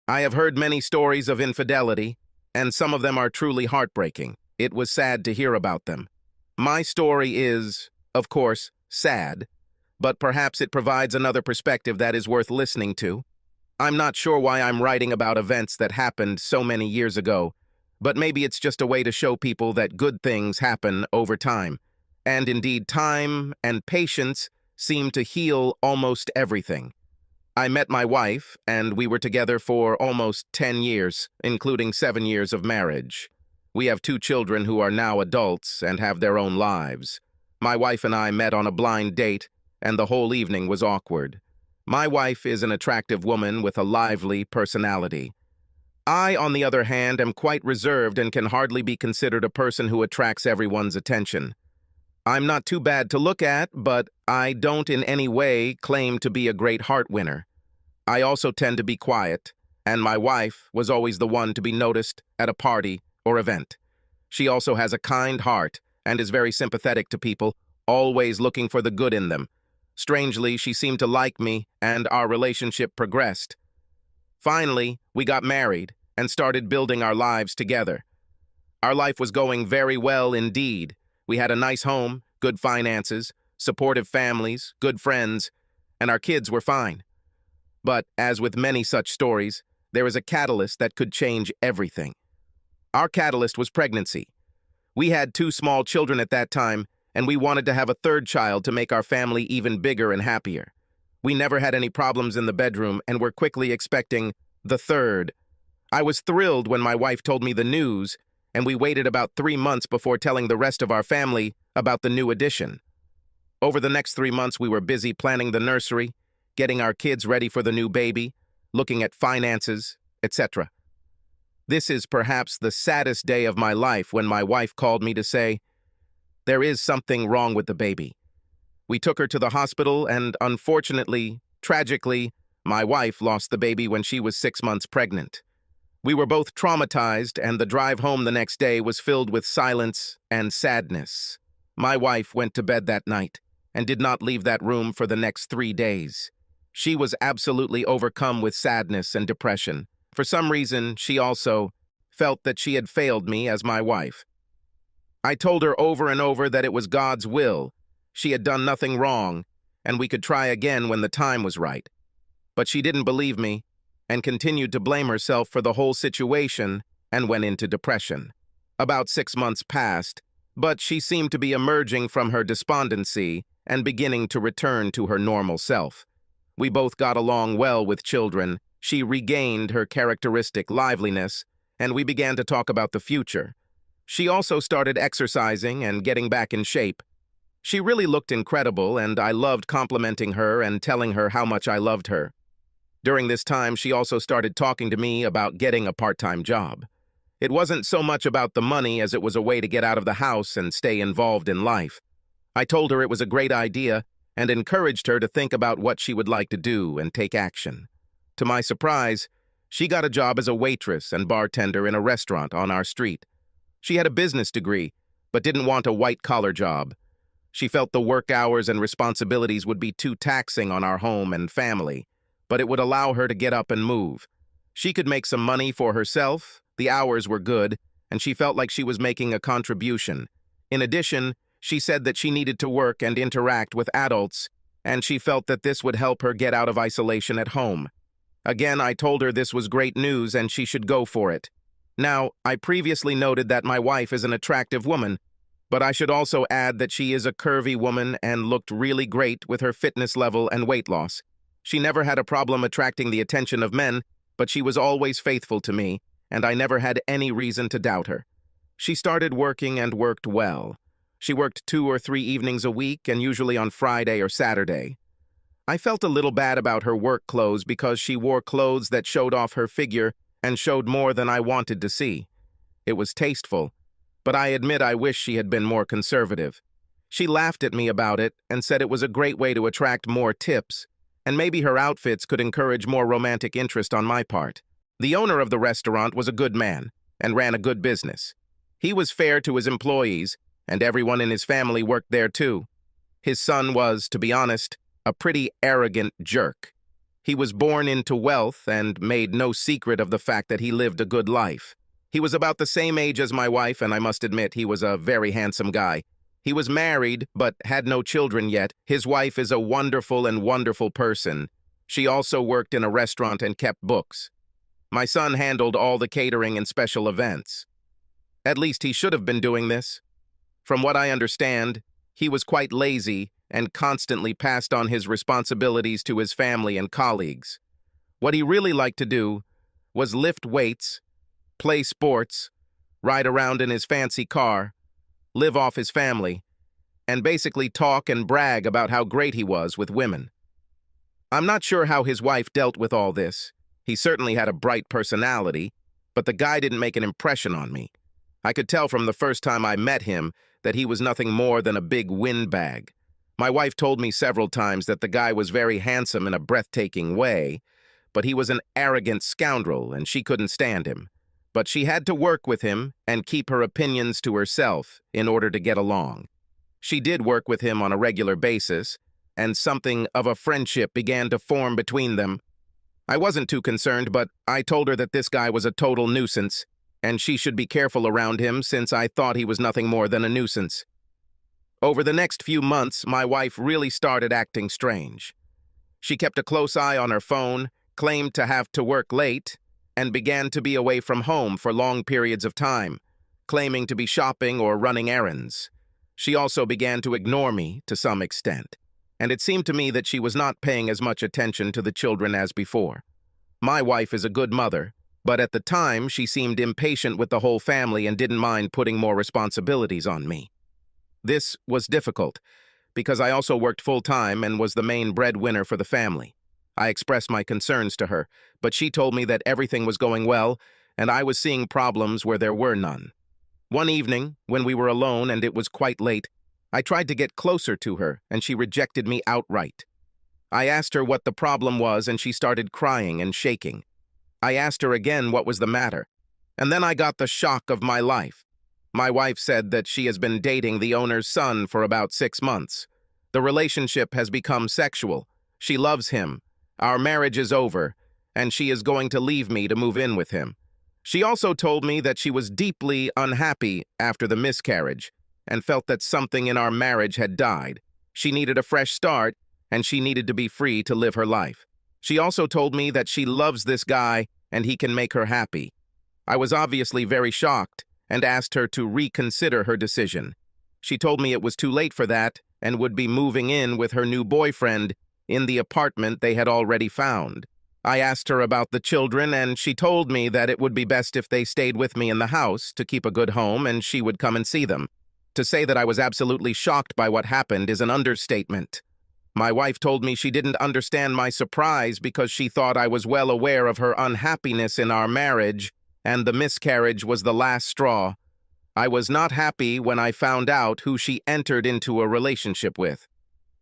I have heard many stories of infidelity, and some of them are truly heartbreaking. It was sad to hear about them. My story is, of course, sad, but perhaps it provides another perspective that is worth listening to. I'm not sure why I'm writing about events that happened so many years ago, but maybe it's just a way to show people that good things happen over time. And indeed, time and patience seem to heal almost everything. I met my wife, and we were together for almost 10 years, including 7 years of marriage. We have 2 children who are now adults and have their own lives. My wife and I met on a blind date, and the whole evening was awkward. My wife is an attractive woman with a lively personality. I, on the other hand, am quite reserved and can hardly be considered a person who attracts everyone's attention. I'm not too bad to look at, but I don't in any way claim to be a great heart winner. I also tend to be quiet, and my wife was always the one to be noticed at a party or event. She also has a kind heart and is very sympathetic to people, always looking for the good in them. Strangely, she seemed to like me, and our relationship progressed. Finally, we got married and started building our lives together. Our life was going very well indeed. We had a nice home, good finances, supportive families, good friends, and our kids were fine. But, as with many such stories, there is a catalyst that could change everything. Our catalyst was pregnancy. We had 2 small children at that time, and we wanted to have a 3rd child to make our family even bigger and happier. We never had any problems in the bedroom and were quickly expecting the 3rd. I was thrilled when my wife told me the news, and we waited about 3 months before telling the rest of our family about the new addition. Over the next 3 months, we were busy planning the nursery, getting our kids ready for the new baby, looking at finances, etc. This is perhaps the saddest day of my life when my wife called me to say, "There is something wrong with the baby." We took her to the hospital and, unfortunately, tragically, my wife lost the baby when she was 6 months pregnant. We were both traumatized, and the drive home the next day was filled with silence and sadness. My wife went to bed that night and did not leave that room for the next 3 days. She was absolutely overcome with sadness and depression. For some reason, she also felt that she had failed me as my wife. I told her over and over that it was God's will. She had done nothing wrong, and we could try again when the time was right. But she didn't believe me and continued to blame herself for the whole situation and went into depression. About 6 months passed, but she seemed to be emerging from her despondency and beginning to return to her normal self. We both got along well with children. She regained her characteristic liveliness, and we began to talk about the future. She also started exercising and getting back in shape. She really looked incredible, and I loved complimenting her and telling her how much I loved her. During this time, she also started talking to me about getting a part-time job. It wasn't so much about the money as it was a way to get out of the house and stay involved in life. I told her it was a great idea and encouraged her to think about what she would like to do and take action. To my surprise, she got a job as a waitress and bartender in a restaurant on our street. She had a business degree, but didn't want a white-collar job. She felt the work hours and responsibilities would be too taxing on our home and family, but it would allow her to get up and move. She could make some money for herself, the hours were good, and she felt like she was making a contribution. In addition, she said that she needed to work and interact with adults, and she felt that this would help her get out of isolation at home. Again, I told her this was great news and she should go for it. Now, I previously noted that my wife is an attractive woman, but I should also add that she is a curvy woman and looked really great with her fitness level and weight loss. She never had a problem attracting the attention of men, but she was always faithful to me, and I never had any reason to doubt her. She started working and worked well. She worked 2 or 3 evenings a week, and usually on Friday or Saturday. I felt a little bad about her work clothes because she wore clothes that showed off her figure and showed more than I wanted to see. It was tasteful, but I admit I wish she had been more conservative. She laughed at me about it and said it was a great way to attract more tips, and maybe her outfits could encourage more romantic interest on my part. The owner of the restaurant was a good man and ran a good business. He was fair to his employees, and everyone in his family worked there too. His son was, to be honest, a pretty arrogant jerk. He was born into wealth and made no secret of the fact that he lived a good life. He was about the same age as my wife, and I must admit he was a very handsome guy. He was married, but had no children yet. His wife is a wonderful person. She also worked in a restaurant and kept books. My son handled all the catering and special events. At least he should have been doing this. From what I understand, he was quite lazy and constantly passed on his responsibilities to his family and colleagues. What he really liked to do was lift weights, play sports, ride around in his fancy car, live off his family, and basically talk and brag about how great he was with women. I'm not sure how his wife dealt with all this. He certainly had a bright personality, but the guy didn't make an impression on me. I could tell from the first time I met him that he was nothing more than a big windbag. My wife told me several times that the guy was very handsome in a breathtaking way, but he was an arrogant scoundrel and she couldn't stand him. But she had to work with him and keep her opinions to herself in order to get along. She did work with him on a regular basis, and something of a friendship began to form between them. I wasn't too concerned, but I told her that this guy was a total nuisance, and she should be careful around him since I thought he was nothing more than a nuisance. Over the next few months, my wife really started acting strange. She kept a close eye on her phone, claimed to have to work late, and began to be away from home for long periods of time, claiming to be shopping or running errands. She also began to ignore me to some extent, and it seemed to me that she was not paying as much attention to the children as before. My wife is a good mother, but at the time she seemed impatient with the whole family and didn't mind putting more responsibilities on me. This was difficult, because I also worked full-time and was the main breadwinner for the family. I expressed my concerns to her, but she told me that everything was going well, and I was seeing problems where there were none. One evening, when we were alone and it was quite late, I tried to get closer to her, and she rejected me outright. I asked her what the problem was, and she started crying and shaking. I asked her again what was the matter, and then I got the shock of my life. My wife said that she has been dating the owner's son for about 6 months. The relationship has become sexual. She loves him. Our marriage is over, and she is going to leave me to move in with him. She also told me that she was deeply unhappy after the miscarriage and felt that something in our marriage had died. She needed a fresh start, and she needed to be free to live her life. She also told me that she loves this guy and he can make her happy. I was obviously very shocked and asked her to reconsider her decision. She told me it was too late for that and would be moving in with her new boyfriend in the apartment they had already found. I asked her about the children, and she told me that it would be best if they stayed with me in the house to keep a good home, and she would come and see them. To say that I was absolutely shocked by what happened is an understatement. My wife told me she didn't understand my surprise because she thought I was well aware of her unhappiness in our marriage, and the miscarriage was the last straw. I was not happy when I found out who she entered into a relationship with.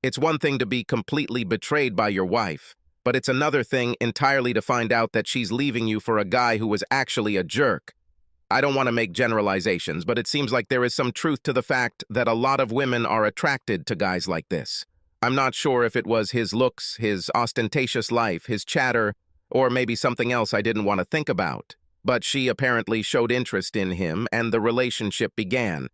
It's one thing to be completely betrayed by your wife, but it's another thing entirely to find out that she's leaving you for a guy who was actually a jerk. I don't want to make generalizations, but it seems like there is some truth to the fact that a lot of women are attracted to guys like this. I'm not sure if it was his looks, his ostentatious life, his chatter, or maybe something else I didn't want to think about. But she apparently showed interest in him, and the relationship began.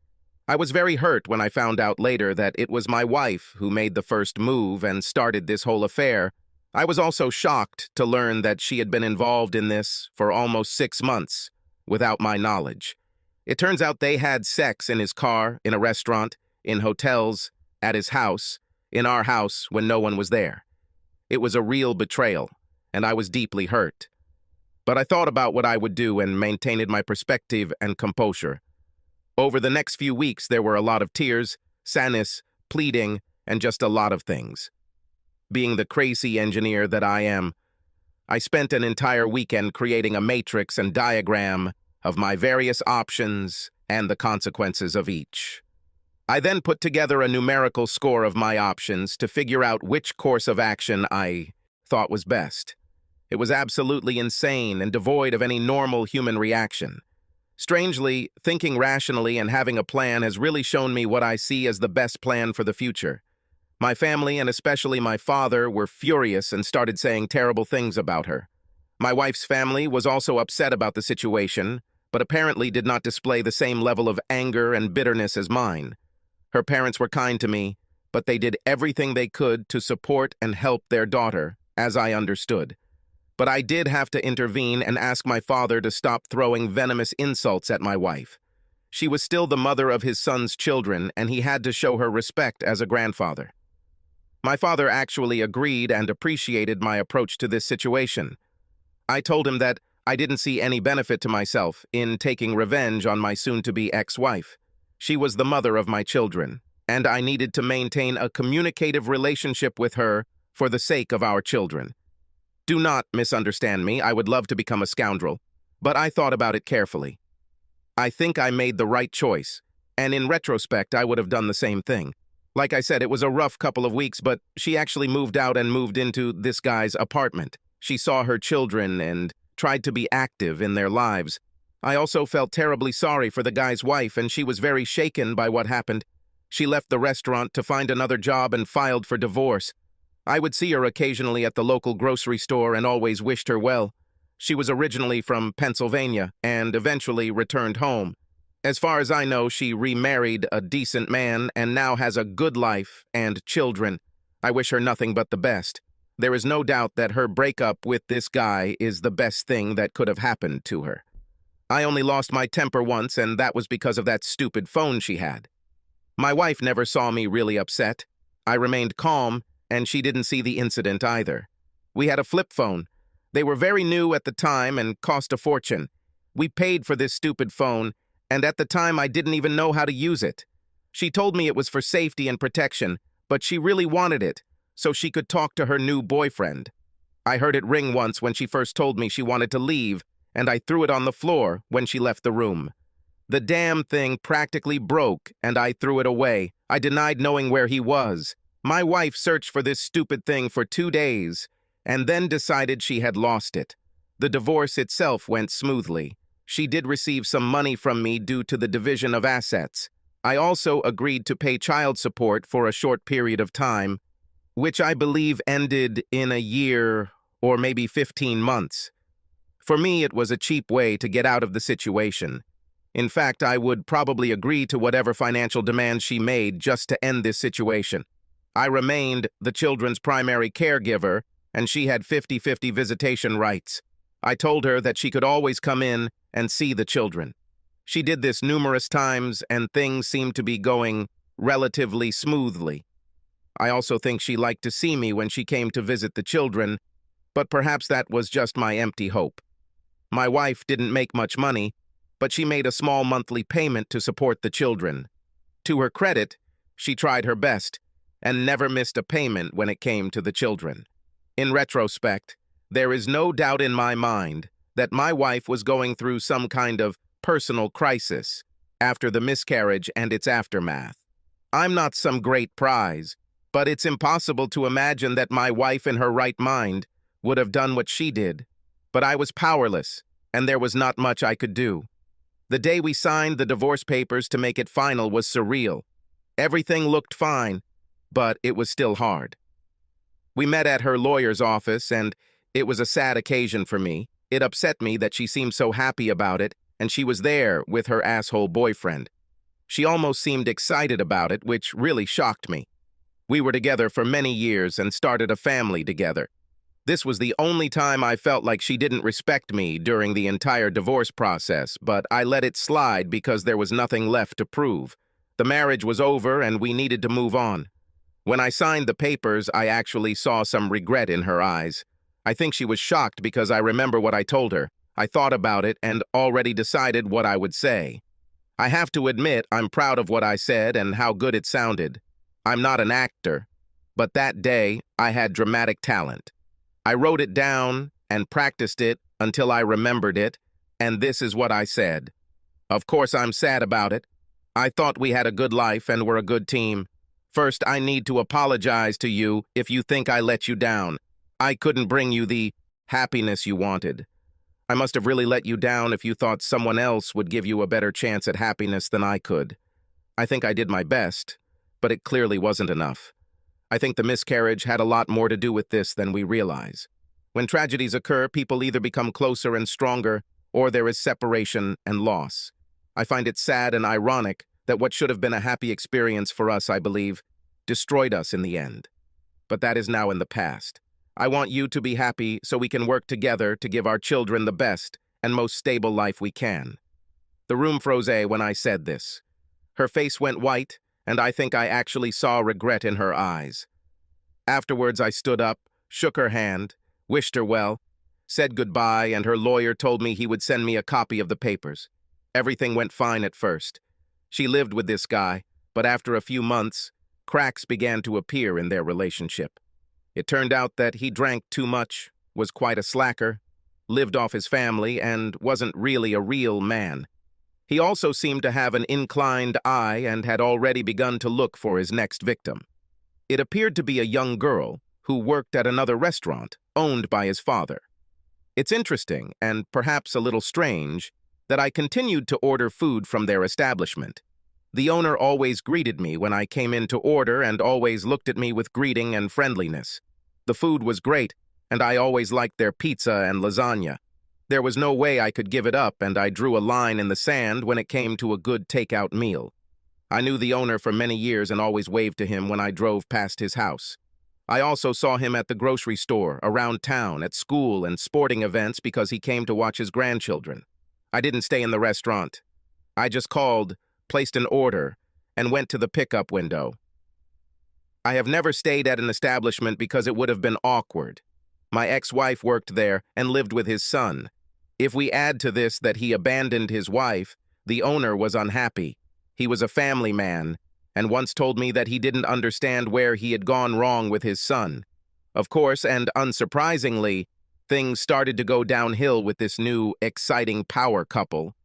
I was very hurt when I found out later that it was my wife who made the first move and started this whole affair. I was also shocked to learn that she had been involved in this for almost 6 months, without my knowledge. It turns out they had sex in his car, in a restaurant, in hotels, at his house, in our house when no one was there. It was a real betrayal, and I was deeply hurt. But I thought about what I would do and maintained my perspective and composure. Over the next few weeks, there were a lot of tears, sadness, pleading, and just a lot of things. Being the crazy engineer that I am, I spent an entire weekend creating a matrix and diagram of my various options and the consequences of each. I then put together a numerical score of my options to figure out which course of action I thought was best. It was absolutely insane and devoid of any normal human reaction. Strangely, thinking rationally and having a plan has really shown me what I see as the best plan for the future. My family, and especially my father, were furious and started saying terrible things about her. My wife's family was also upset about the situation, but apparently did not display the same level of anger and bitterness as mine. Her parents were kind to me, but they did everything they could to support and help their daughter, as I understood. But I did have to intervene and ask my father to stop throwing venomous insults at my wife. She was still the mother of his son's children, and he had to show her respect as a grandfather. My father actually agreed and appreciated my approach to this situation. I told him that I didn't see any benefit to myself in taking revenge on my soon-to-be ex-wife. She was the mother of my children, and I needed to maintain a communicative relationship with her for the sake of our children. Do not misunderstand me. I would love to become a scoundrel, but I thought about it carefully. I think I made the right choice, and in retrospect, I would have done the same thing. Like I said, it was a rough couple of weeks, but she actually moved out and moved into this guy's apartment. She saw her children and tried to be active in their lives. I also felt terribly sorry for the guy's wife, and she was very shaken by what happened. She left the restaurant to find another job and filed for divorce. I would see her occasionally at the local grocery store and always wished her well. She was originally from Pennsylvania and eventually returned home. As far as I know, she remarried a decent man and now has a good life and children. I wish her nothing but the best. There is no doubt that her breakup with this guy is the best thing that could have happened to her. I only lost my temper once, and that was because of that stupid phone she had. My wife never saw me really upset. I remained calm, and she didn't see the incident either. We had a flip phone. They were very new at the time and cost a fortune. We paid for this stupid phone, and at the time I didn't even know how to use it. She told me it was for safety and protection, but she really wanted it, so she could talk to her new boyfriend. I heard it ring once when she first told me she wanted to leave, and I threw it on the floor when she left the room. The damn thing practically broke, and I threw it away. I denied knowing where he was. My wife searched for this stupid thing for 2 days, and then decided she had lost it. The divorce itself went smoothly. She did receive some money from me due to the division of assets. I also agreed to pay child support for a short period of time, which I believe ended in a year or maybe 15 months. For me, it was a cheap way to get out of the situation. In fact, I would probably agree to whatever financial demands she made just to end this situation. I remained the children's primary caregiver, and she had 50-50 visitation rights. I told her that she could always come in and see the children. She did this numerous times, and things seemed to be going relatively smoothly. I also think she liked to see me when she came to visit the children, but perhaps that was just my empty hope. My wife didn't make much money, but she made a small monthly payment to support the children. To her credit, she tried her best and never missed a payment when it came to the children. In retrospect, there is no doubt in my mind that my wife was going through some kind of personal crisis after the miscarriage and its aftermath. I'm not some great prize, but it's impossible to imagine that my wife in her right mind would have done what she did. But I was powerless, and there was not much I could do. The day we signed the divorce papers to make it final was surreal. Everything looked fine, but it was still hard. We met at her lawyer's office, and it was a sad occasion for me. It upset me that she seemed so happy about it, and she was there with her asshole boyfriend. She almost seemed excited about it, which really shocked me. We were together for many years and started a family together. This was the only time I felt like she didn't respect me during the entire divorce process, but I let it slide because there was nothing left to prove. The marriage was over and we needed to move on. When I signed the papers, I actually saw some regret in her eyes. I think she was shocked because I remember what I told her. I thought about it and already decided what I would say. I have to admit I'm proud of what I said and how good it sounded. I'm not an actor, but that day I had dramatic talent. I wrote it down and practiced it until I remembered it, and this is what I said. Of course, I'm sad about it. I thought we had a good life and were a good team. First, I need to apologize to you if you think I let you down. I couldn't bring you the happiness you wanted. I must have really let you down if you thought someone else would give you a better chance at happiness than I could. I think I did my best, but it clearly wasn't enough. I think the miscarriage had a lot more to do with this than we realize. When tragedies occur, people either become closer and stronger, or there is separation and loss. I find it sad and ironic that what should have been a happy experience for us, I believe, destroyed us in the end. But that is now in the past. I want you to be happy so we can work together to give our children the best and most stable life we can. The room froze when I said this. Her face went white, and I think I actually saw regret in her eyes. Afterwards, I stood up, shook her hand, wished her well, said goodbye, and her lawyer told me he would send me a copy of the papers. Everything went fine at first. She lived with this guy, but after a few months, cracks began to appear in their relationship. It turned out that he drank too much, was quite a slacker, lived off his family, and wasn't really a real man. He also seemed to have an inclined eye and had already begun to look for his next victim. It appeared to be a young girl who worked at another restaurant owned by his father. It's interesting, and perhaps a little strange, that I continued to order food from their establishment. The owner always greeted me when I came in to order and always looked at me with greeting and friendliness. The food was great, and I always liked their pizza and lasagna. There was no way I could give it up, and I drew a line in the sand when it came to a good takeout meal. I knew the owner for many years and always waved to him when I drove past his house. I also saw him at the grocery store, around town, at school and sporting events because he came to watch his grandchildren. I didn't stay in the restaurant. I just called, placed an order, and went to the pickup window. I have never stayed at an establishment because it would have been awkward. My ex-wife worked there and lived with his son. If we add to this that he abandoned his wife, the owner was unhappy. He was a family man, and once told me that he didn't understand where he had gone wrong with his son. Of course, and unsurprisingly, things started to go downhill with this new, exciting power couple.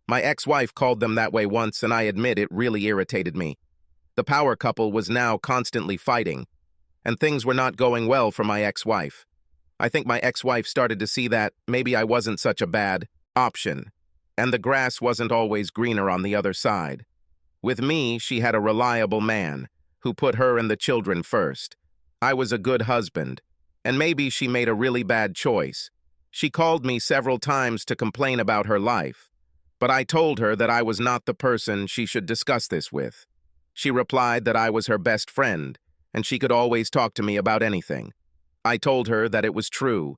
My ex-wife called them that way once, and I admit it really irritated me. The power couple was now constantly fighting, and things were not going well for my ex-wife. I think my ex-wife started to see that maybe I wasn't such a bad option, and the grass wasn't always greener on the other side. With me, she had a reliable man who put her and the children first. I was a good husband, and maybe she made a really bad choice. She called me several times to complain about her life, but I told her that I was not the person she should discuss this with. She replied that I was her best friend, and she could always talk to me about anything. I told her that it was true,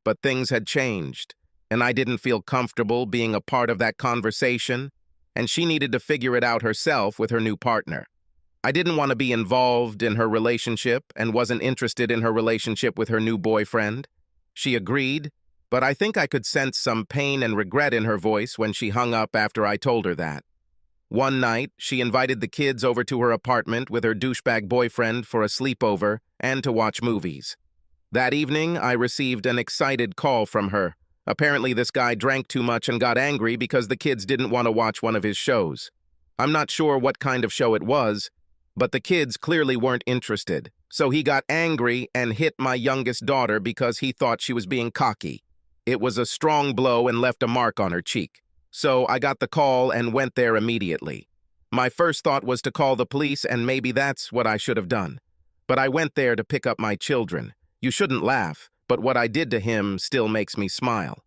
but things had changed, and I didn't feel comfortable being a part of that conversation, and she needed to figure it out herself with her new partner. I didn't want to be involved in her relationship and wasn't interested in her relationship with her new boyfriend. She agreed, but I think I could sense some pain and regret in her voice when she hung up after I told her that. One night, she invited the kids over to her apartment with her douchebag boyfriend for a sleepover and to watch movies. That evening, I received an excited call from her. Apparently, this guy drank too much and got angry because the kids didn't want to watch one of his shows. I'm not sure what kind of show it was, but the kids clearly weren't interested. So he got angry and hit my youngest daughter because he thought she was being cocky. It was a strong blow and left a mark on her cheek. So I got the call and went there immediately. My first thought was to call the police, and maybe that's what I should have done. But I went there to pick up my children. You shouldn't laugh, but what I did to him still makes me smile.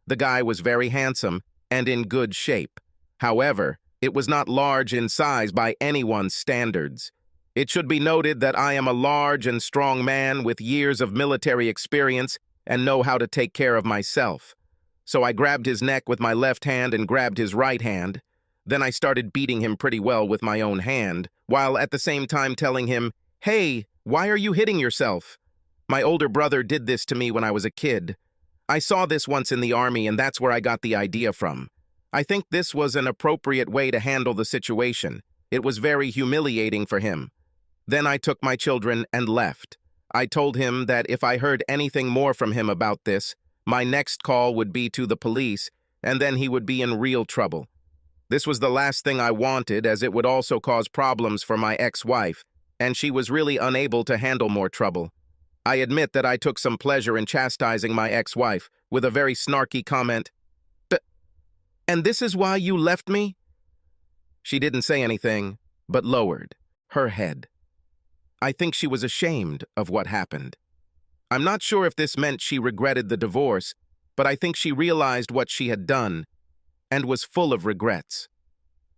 The guy was very handsome and in good shape. However, it was not large in size by anyone's standards. It should be noted that I am a large and strong man with years of military experience and know how to take care of myself. So I grabbed his neck with my left hand and grabbed his right hand. Then I started beating him pretty well with my own hand, while at the same time telling him, "Hey, why are you hitting yourself?" My older brother did this to me when I was a kid. I saw this once in the army, and that's where I got the idea from. I think this was an appropriate way to handle the situation. It was very humiliating for him. Then I took my children and left. I told him that if I heard anything more from him about this, my next call would be to the police, and then he would be in real trouble. This was the last thing I wanted, as it would also cause problems for my ex-wife, and she was really unable to handle more trouble. I admit that I took some pleasure in chastising my ex-wife with a very snarky comment, "And this is why you left me?" She didn't say anything, but lowered her head. I think she was ashamed of what happened. I'm not sure if this meant she regretted the divorce, but I think she realized what she had done and was full of regrets.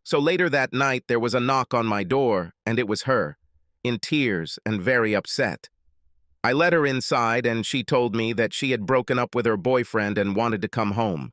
So later that night, there was a knock on my door, and it was her, in tears and very upset. I let her inside, and she told me that she had broken up with her boyfriend and wanted to come home.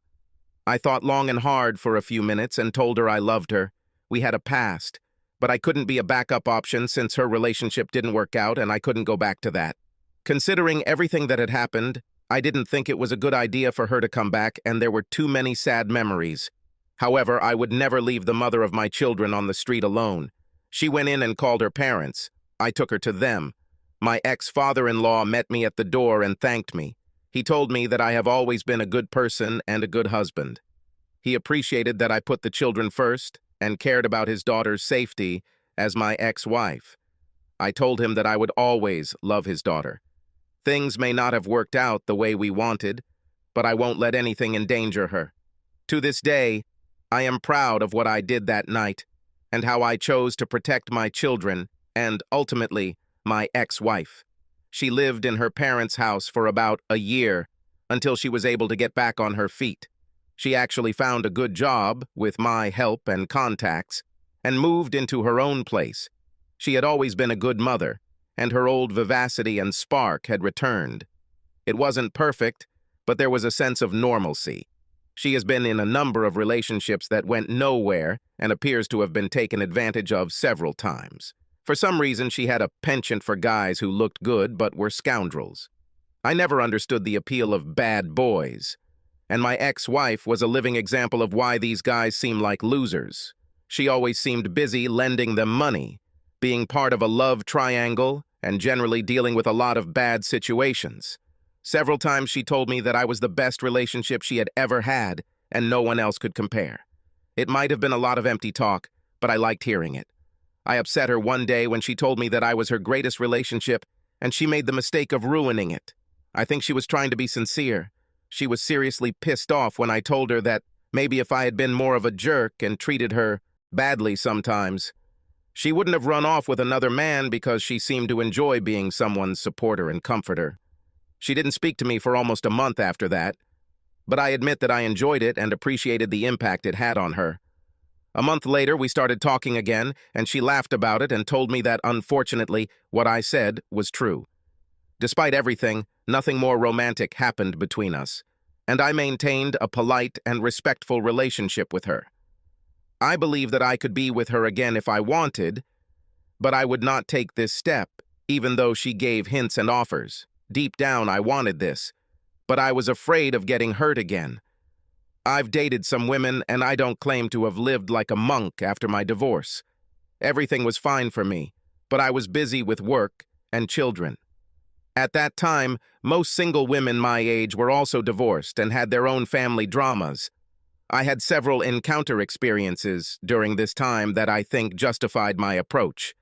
I thought long and hard for a few minutes and told her I loved her. We had a past, but I couldn't be a backup option since her relationship didn't work out and I couldn't go back to that. Considering everything that had happened, I didn't think it was a good idea for her to come back, and there were too many sad memories. However, I would never leave the mother of my children on the street alone. She went in and called her parents. I took her to them. My ex-father-in-law met me at the door and thanked me. He told me that I have always been a good person and a good husband. He appreciated that I put the children first and cared about his daughter's safety as my ex-wife. I told him that I would always love his daughter. Things may not have worked out the way we wanted, but I won't let anything endanger her. To this day, I am proud of what I did that night and how I chose to protect my children and, ultimately, my ex-wife. She lived in her parents' house for about a year until she was able to get back on her feet. She actually found a good job with my help and contacts and moved into her own place. She had always been a good mother, and her old vivacity and spark had returned. It wasn't perfect, but there was a sense of normalcy. She has been in a number of relationships that went nowhere and appears to have been taken advantage of several times. For some reason, she had a penchant for guys who looked good but were scoundrels. I never understood the appeal of bad boys, and my ex-wife was a living example of why these guys seem like losers. She always seemed busy lending them money, being part of a love triangle, and generally dealing with a lot of bad situations. Several times she told me that I was the best relationship she had ever had, and no one else could compare. It might have been a lot of empty talk, but I liked hearing it. I upset her one day when she told me that I was her greatest relationship, and she made the mistake of ruining it. I think she was trying to be sincere. She was seriously pissed off when I told her that maybe if I had been more of a jerk and treated her badly sometimes, she wouldn't have run off with another man because she seemed to enjoy being someone's supporter and comforter. She didn't speak to me for almost a month after that, but I admit that I enjoyed it and appreciated the impact it had on her. A month later, we started talking again, and she laughed about it and told me that, unfortunately, what I said was true. Despite everything, nothing more romantic happened between us, and I maintained a polite and respectful relationship with her. I believe that I could be with her again if I wanted, but I would not take this step, even though she gave hints and offers. Deep down, I wanted this, but I was afraid of getting hurt again. I've dated some women, and I don't claim to have lived like a monk after my divorce. Everything was fine for me, but I was busy with work and children. At that time, most single women my age were also divorced and had their own family dramas. I had several encounter experiences during this time that I think justified my approach.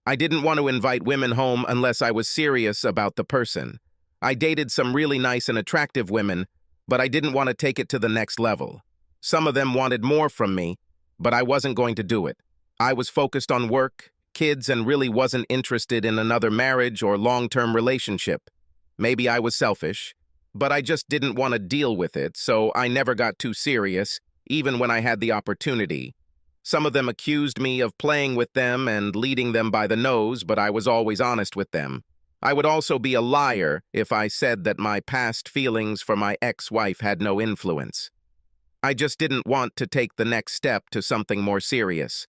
I didn't want to invite women home unless I was serious about the person. I dated some really nice and attractive women, but I didn't want to take it to the next level. Some of them wanted more from me, but I wasn't going to do it. I was focused on work, kids, and really wasn't interested in another marriage or long-term relationship. Maybe I was selfish, but I just didn't want to deal with it, so I never got too serious, even when I had the opportunity. Some of them accused me of playing with them and leading them by the nose, but I was always honest with them. I would also be a liar if I said that my past feelings for my ex-wife had no influence. I just didn't want to take the next step to something more serious.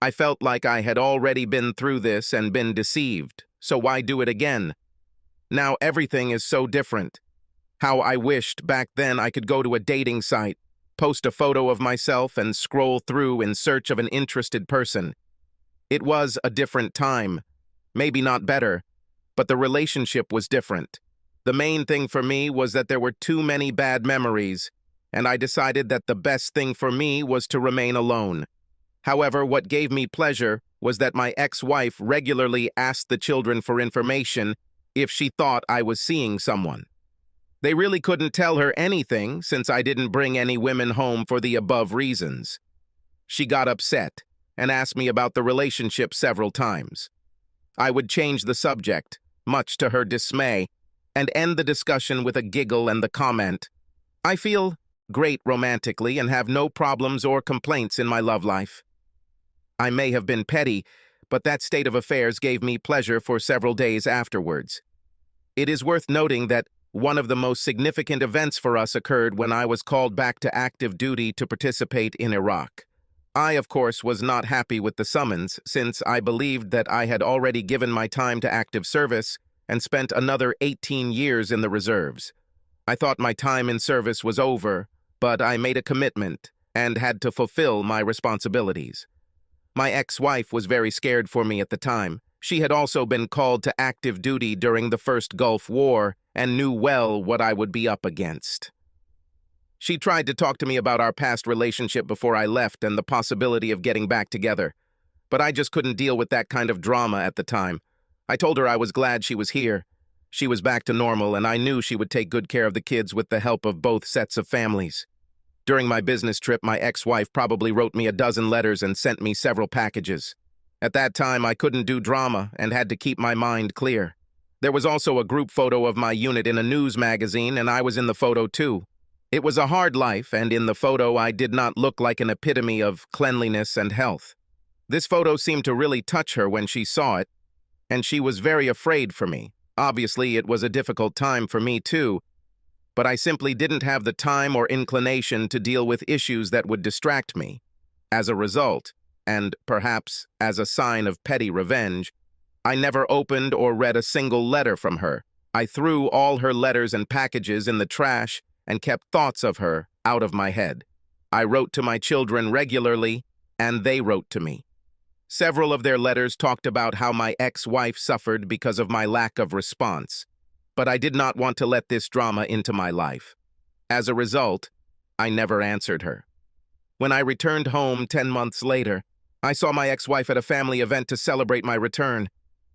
I felt like I had already been through this and been deceived, so why do it again? Now everything is so different. How I wished back then I could go to a dating site, post a photo of myself, and scroll through in search of an interested person. It was a different time. Maybe not better, but the relationship was different. The main thing for me was that there were too many bad memories, and I decided that the best thing for me was to remain alone. However, what gave me pleasure was that my ex-wife regularly asked the children for information if she thought I was seeing someone. They really couldn't tell her anything since I didn't bring any women home for the above reasons. She got upset and asked me about the relationship several times. I would change the subject, much to her dismay, and end the discussion with a giggle and the comment, "I feel great romantically and have no problems or complaints in my love life." I may have been petty, but that state of affairs gave me pleasure for several days afterwards. It is worth noting that one of the most significant events for us occurred when I was called back to active duty to participate in Iraq. I, of course, was not happy with the summons, since I believed that I had already given my time to active service and spent another 18 years in the reserves. I thought my time in service was over, but I made a commitment and had to fulfill my responsibilities. My ex-wife was very scared for me at the time. She had also been called to active duty during the first Gulf War and knew well what I would be up against. She tried to talk to me about our past relationship before I left and the possibility of getting back together, but I just couldn't deal with that kind of drama at the time. I told her I was glad she was here. She was back to normal, and I knew she would take good care of the kids with the help of both sets of families. During my business trip, my ex-wife probably wrote me a dozen letters and sent me several packages. At that time, I couldn't do drama and had to keep my mind clear. There was also a group photo of my unit in a news magazine, and I was in the photo too. It was a hard life, and in the photo I did not look like an epitome of cleanliness and health. This photo seemed to really touch her when she saw it, and she was very afraid for me. Obviously, it was a difficult time for me too, but I simply didn't have the time or inclination to deal with issues that would distract me. As a result, and perhaps as a sign of petty revenge, I never opened or read a single letter from her. I threw all her letters and packages in the trash and kept thoughts of her out of my head. I wrote to my children regularly, and they wrote to me. Several of their letters talked about how my ex-wife suffered because of my lack of response, but I did not want to let this drama into my life. As a result, I never answered her. When I returned home 10 months later, I saw my ex-wife at a family event to celebrate my return.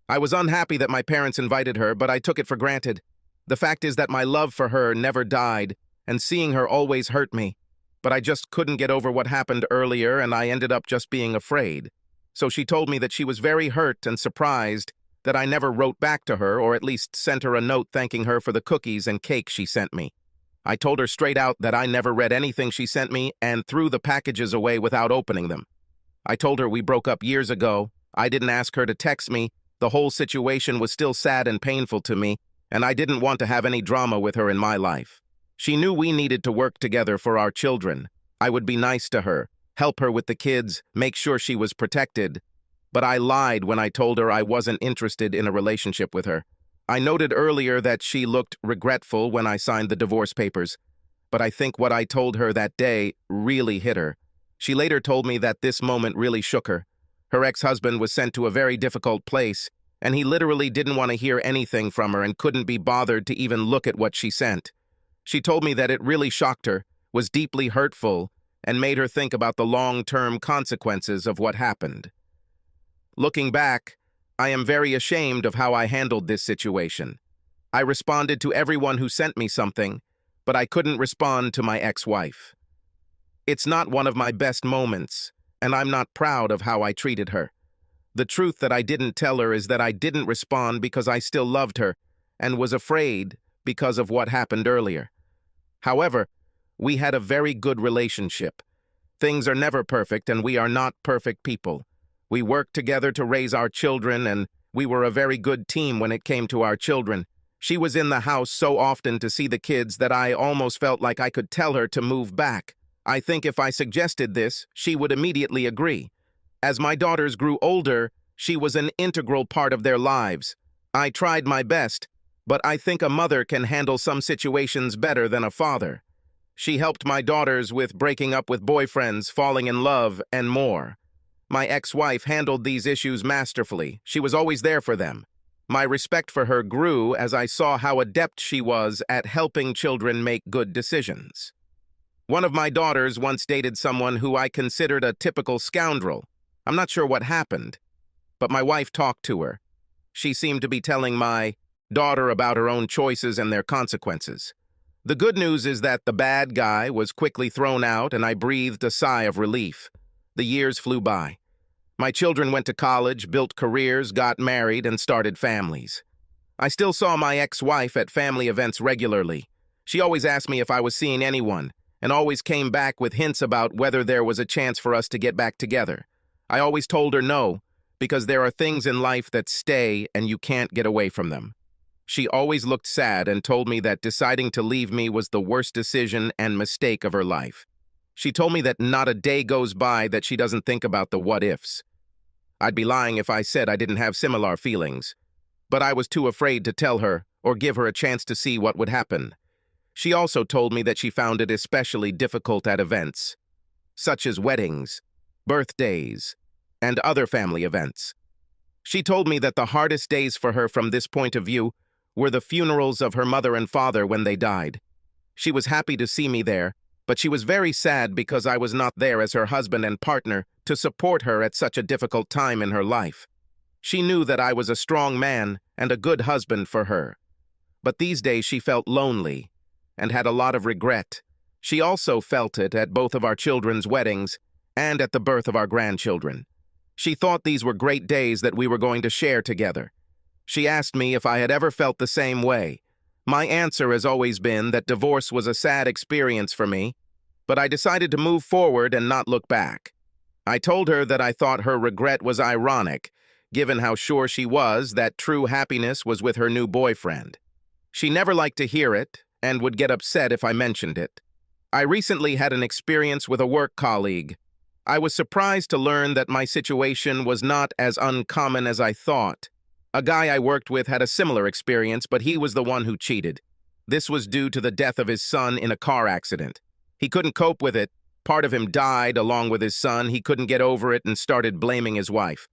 I was unhappy that my parents invited her, but I took it for granted. The fact is that my love for her never died, and seeing her always hurt me. But I just couldn't get over what happened earlier, and I ended up just being afraid. So she told me that she was very hurt and surprised that I never wrote back to her, or at least sent her a note thanking her for the cookies and cake she sent me. I told her straight out that I never read anything she sent me and threw the packages away without opening them. I told her we broke up years ago. I didn't ask her to text me. The whole situation was still sad and painful to me, and I didn't want to have any drama with her in my life. She knew we needed to work together for our children. I would be nice to her, help her with the kids, make sure she was protected. But I lied when I told her I wasn't interested in a relationship with her. I noted earlier that she looked regretful when I signed the divorce papers, but I think what I told her that day really hit her. She later told me that this moment really shook her. Her ex-husband was sent to a very difficult place, and he literally didn't want to hear anything from her and couldn't be bothered to even look at what she sent. She told me that it really shocked her, was deeply hurtful, and made her think about the long-term consequences of what happened. Looking back, I am very ashamed of how I handled this situation. I responded to everyone who sent me something, but I couldn't respond to my ex-wife. It's not one of my best moments, and I'm not proud of how I treated her. The truth that I didn't tell her is that I didn't respond because I still loved her and was afraid because of what happened earlier. However, we had a very good relationship. Things are never perfect, and we are not perfect people. We worked together to raise our children, and we were a very good team when it came to our children. She was in the house so often to see the kids that I almost felt like I could tell her to move back. I think if I suggested this, she would immediately agree. As my daughters grew older, she was an integral part of their lives. I tried my best, but I think a mother can handle some situations better than a father. She helped my daughters with breaking up with boyfriends, falling in love, and more. My ex-wife handled these issues masterfully. She was always there for them. My respect for her grew as I saw how adept she was at helping children make good decisions. One of my daughters once dated someone who I considered a typical scoundrel. I'm not sure what happened, but my wife talked to her. She seemed to be telling my daughter about her own choices and their consequences. The good news is that the bad guy was quickly thrown out, and I breathed a sigh of relief. The years flew by. My children went to college, built careers, got married, and started families. I still saw my ex-wife at family events regularly. She always asked me if I was seeing anyone, and always came back with hints about whether there was a chance for us to get back together. I always told her no, because there are things in life that stay and you can't get away from them. She always looked sad and told me that deciding to leave me was the worst decision and mistake of her life. She told me that not a day goes by that she doesn't think about the what-ifs. I'd be lying if I said I didn't have similar feelings, but I was too afraid to tell her or give her a chance to see what would happen. She also told me that she found it especially difficult at events, such as weddings, birthdays, and other family events. She told me that the hardest days for her from this point of view were the funerals of her mother and father when they died. She was happy to see me there, but she was very sad because I was not there as her husband and partner to support her at such a difficult time in her life. She knew that I was a strong man and a good husband for her. But these days she felt lonely and had a lot of regret. She also felt it at both of our children's weddings and at the birth of our grandchildren. She thought these were great days that we were going to share together. She asked me if I had ever felt the same way. My answer has always been that divorce was a sad experience for me, but I decided to move forward and not look back. I told her that I thought her regret was ironic, given how sure she was that true happiness was with her new boyfriend. She never liked to hear it and would get upset if I mentioned it. I recently had an experience with a work colleague. I was surprised to learn that my situation was not as uncommon as I thought. A guy I worked with had a similar experience, but he was the one who cheated. This was due to the death of his son in a car accident. He couldn't cope with it. Part of him died along with his son. He couldn't get over it and started blaming his wife.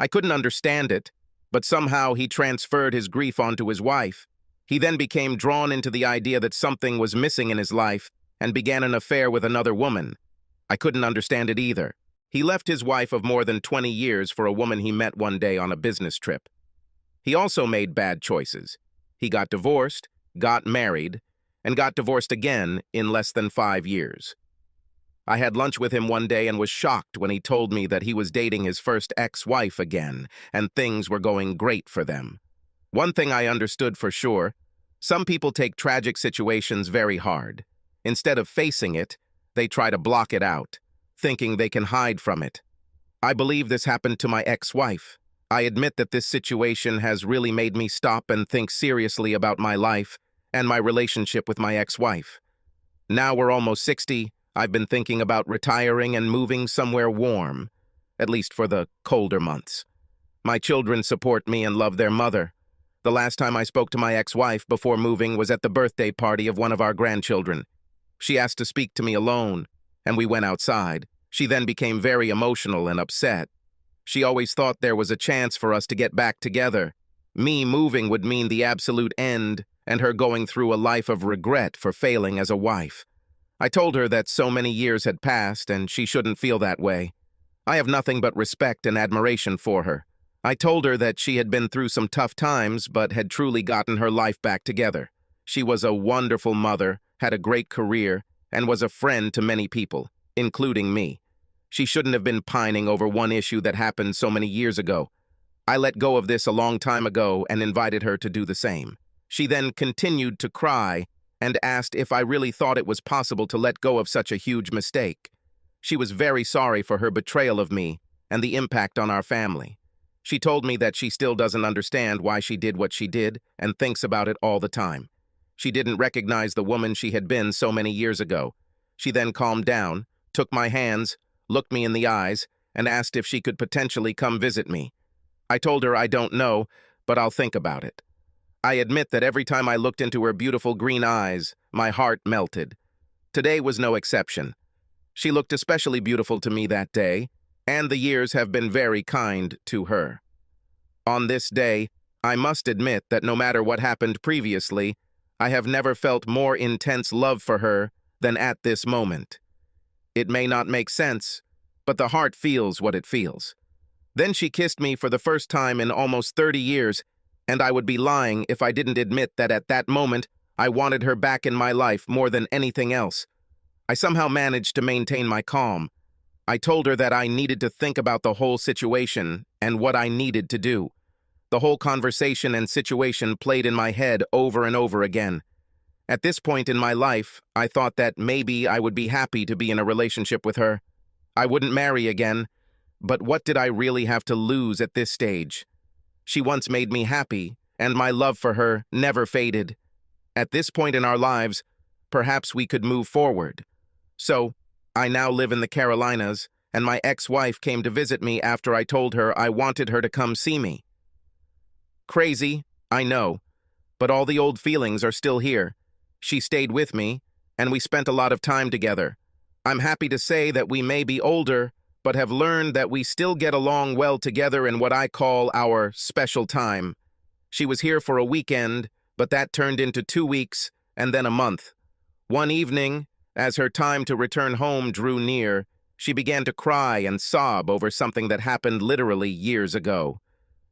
I couldn't understand it, but somehow he transferred his grief onto his wife. He then became drawn into the idea that something was missing in his life and began an affair with another woman. I couldn't understand it either. He left his wife of more than 20 years for a woman he met one day on a business trip. He also made bad choices. He got divorced, got married, and got divorced again in less than 5 years. I had lunch with him one day and was shocked when he told me that he was dating his first ex-wife again, and things were going great for them. One thing I understood for sure: some people take tragic situations very hard. Instead of facing it, they try to block it out, thinking they can hide from it. I believe this happened to my ex-wife. I admit that this situation has really made me stop and think seriously about my life and my relationship with my ex-wife. Now we're almost 60, I've been thinking about retiring and moving somewhere warm, at least for the colder months. My children support me and love their mother. The last time I spoke to my ex-wife before moving was at the birthday party of one of our grandchildren. She asked to speak to me alone, and we went outside. She then became very emotional and upset. She always thought there was a chance for us to get back together. Me moving would mean the absolute end, and her going through a life of regret for failing as a wife. I told her that so many years had passed and she shouldn't feel that way. I have nothing but respect and admiration for her. I told her that she had been through some tough times but had truly gotten her life back together. She was a wonderful mother, had a great career, and was a friend to many people, including me. She shouldn't have been pining over one issue that happened so many years ago. I let go of this a long time ago and invited her to do the same. She then continued to cry and asked if I really thought it was possible to let go of such a huge mistake. She was very sorry for her betrayal of me and the impact on our family. She told me that she still doesn't understand why she did what she did and thinks about it all the time. She didn't recognize the woman she had been so many years ago. She then calmed down, took my hands, looked me in the eyes, and asked if she could potentially come visit me. I told her I don't know, but I'll think about it. I admit that every time I looked into her beautiful green eyes, my heart melted. Today was no exception. She looked especially beautiful to me that day, and the years have been very kind to her. On this day, I must admit that no matter what happened previously, I have never felt more intense love for her than at this moment. It may not make sense, but the heart feels what it feels. Then she kissed me for the first time in almost 30 years, and I would be lying if I didn't admit that at that moment I wanted her back in my life more than anything else. I somehow managed to maintain my calm. I told her that I needed to think about the whole situation and what I needed to do. The whole conversation and situation played in my head over and over again. At this point in my life, I thought that maybe I would be happy to be in a relationship with her. I wouldn't marry again, but what did I really have to lose at this stage? She once made me happy, and my love for her never faded. At this point in our lives, perhaps we could move forward. So, I now live in the Carolinas, and my ex-wife came to visit me after I told her I wanted her to come see me. Crazy, I know, but all the old feelings are still here. She stayed with me, and we spent a lot of time together. I'm happy to say that we may be older, but have learned that we still get along well together in what I call our special time. She was here for a weekend, but that turned into 2 weeks, and then a month. One evening, as her time to return home drew near, she began to cry and sob over something that happened literally years ago.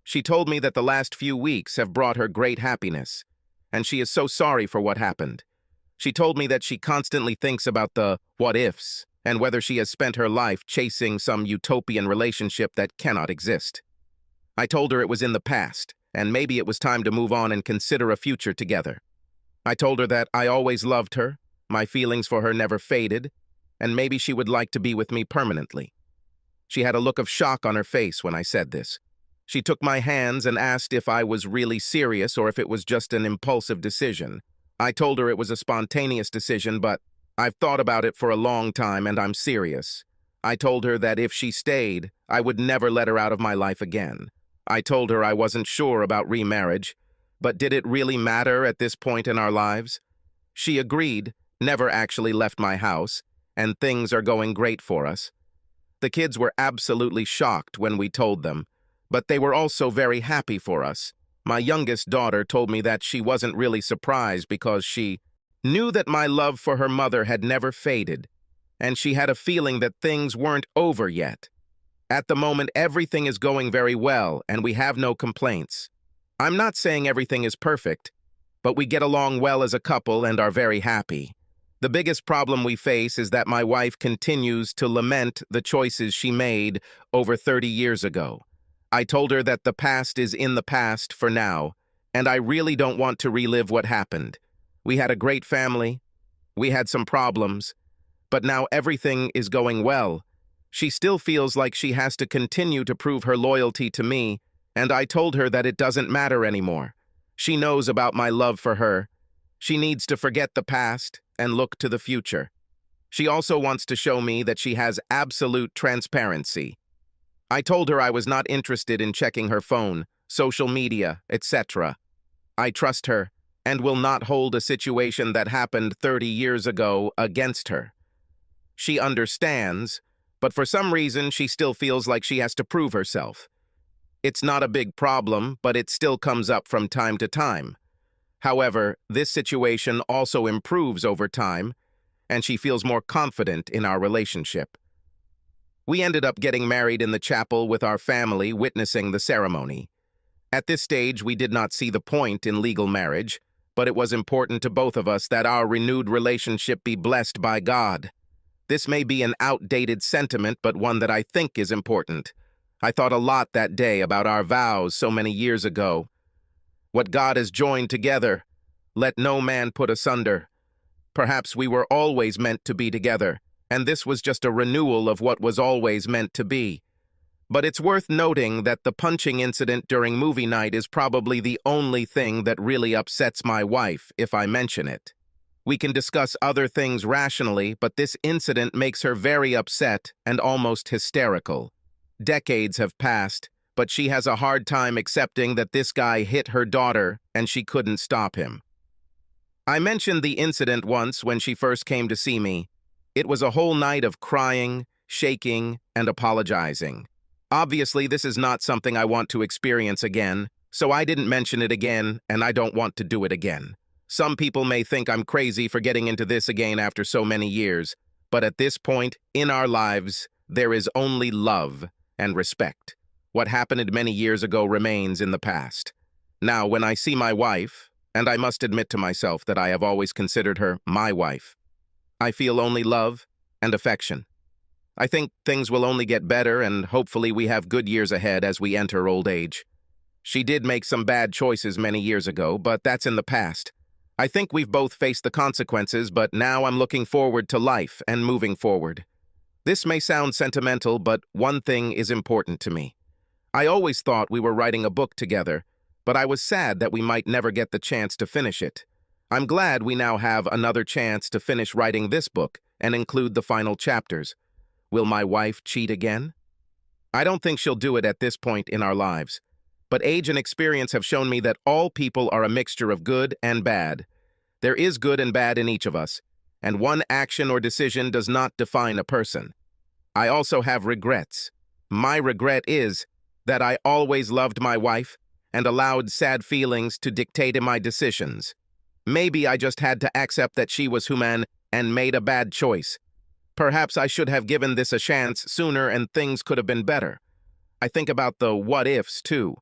She told me that the last few weeks have brought her great happiness, and she is so sorry for what happened. She told me that she constantly thinks about the what-ifs and whether she has spent her life chasing some utopian relationship that cannot exist. I told her it was in the past, and maybe it was time to move on and consider a future together. I told her that I always loved her, my feelings for her never faded, and maybe she would like to be with me permanently. She had a look of shock on her face when I said this. She took my hands and asked if I was really serious or if it was just an impulsive decision. I told her it was a spontaneous decision, but I've thought about it for a long time and I'm serious. I told her that if she stayed, I would never let her out of my life again. I told her I wasn't sure about remarriage, but did it really matter at this point in our lives? She agreed, never actually left my house, and things are going great for us. The kids were absolutely shocked when we told them, but they were also very happy for us. My youngest daughter told me that she wasn't really surprised because she knew that my love for her mother had never faded, and she had a feeling that things weren't over yet. At the moment, everything is going very well, and we have no complaints. I'm not saying everything is perfect, but we get along well as a couple and are very happy. The biggest problem we face is that my wife continues to lament the choices she made over 30 years ago. I told her that the past is in the past for now, and I really don't want to relive what happened. We had a great family, we had some problems, but now everything is going well. She still feels like she has to continue to prove her loyalty to me, and I told her that it doesn't matter anymore. She knows about my love for her. She needs to forget the past and look to the future. She also wants to show me that she has absolute transparency. I told her I was not interested in checking her phone, social media, etc. I trust her and will not hold a situation that happened 30 years ago against her. She understands, but for some reason she still feels like she has to prove herself. It's not a big problem, but it still comes up from time to time. However, this situation also improves over time, and she feels more confident in our relationship. We ended up getting married in the chapel with our family witnessing the ceremony. At this stage, we did not see the point in legal marriage, but it was important to both of us that our renewed relationship be blessed by God. This may be an outdated sentiment, but one that I think is important. I thought a lot that day about our vows so many years ago. What God has joined together, let no man put asunder. Perhaps we were always meant to be together, and this was just a renewal of what was always meant to be. But it's worth noting that the punching incident during movie night is probably the only thing that really upsets my wife, if I mention it. We can discuss other things rationally, but this incident makes her very upset and almost hysterical. Decades have passed, but she has a hard time accepting that this guy hit her daughter and she couldn't stop him. I mentioned the incident once when she first came to see me. It was a whole night of crying, shaking, and apologizing. Obviously, this is not something I want to experience again, so I didn't mention it again, and I don't want to do it again. Some people may think I'm crazy for getting into this again after so many years, but at this point in our lives, there is only love and respect. What happened many years ago remains in the past. Now, when I see my wife, and I must admit to myself that I have always considered her my wife, I feel only love and affection. I think things will only get better and hopefully we have good years ahead as we enter old age. She did make some bad choices many years ago, but that's in the past. I think we've both faced the consequences, but now I'm looking forward to life and moving forward. This may sound sentimental, but one thing is important to me. I always thought we were writing a book together, but I was sad that we might never get the chance to finish it. I'm glad we now have another chance to finish writing this book and include the final chapters. Will my wife cheat again? I don't think she'll do it at this point in our lives. But age and experience have shown me that all people are a mixture of good and bad. There is good and bad in each of us, and one action or decision does not define a person. I also have regrets. My regret is that I always loved my wife and allowed sad feelings to dictate in my decisions. Maybe I just had to accept that she was human and made a bad choice. Perhaps I should have given this a chance sooner and things could have been better. I think about the what-ifs, too.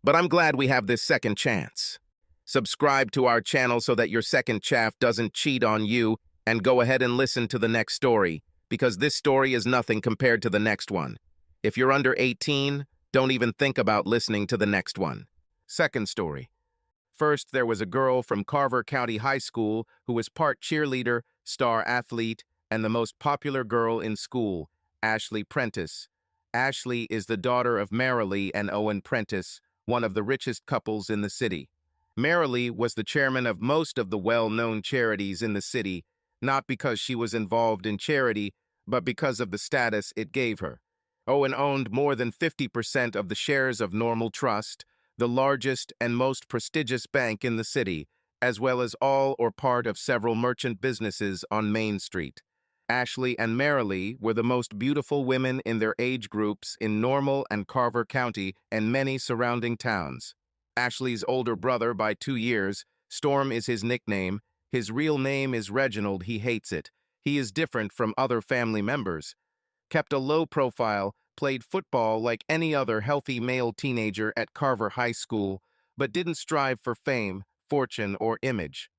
But I'm glad we have this second chance. Subscribe to our channel so that your second chaff doesn't cheat on you, and go ahead and listen to the next story, because this story is nothing compared to the next one. If you're under 18, don't even think about listening to the next one. Second story. First, there was a girl from Carver County High School who was part cheerleader, star athlete, and the most popular girl in school, Ashley Prentice. Ashley is the daughter of Marilee and Owen Prentice, one of the richest couples in the city. Marilee was the chairman of most of the well-known charities in the city, not because she was involved in charity, but because of the status it gave her. Owen owned more than 50% of the shares of Normal Trust, the largest and most prestigious bank in the city, as well as all or part of several merchant businesses on Main Street. Ashley and Marilee were the most beautiful women in their age groups in Normal and Carver County and many surrounding towns. Ashley's older brother by 2 years, Storm is his nickname. His real name is Reginald. He hates it. He is different from other family members. Kept a low profile, played football like any other healthy male teenager at Carver High School, but didn't strive for fame, fortune, or image.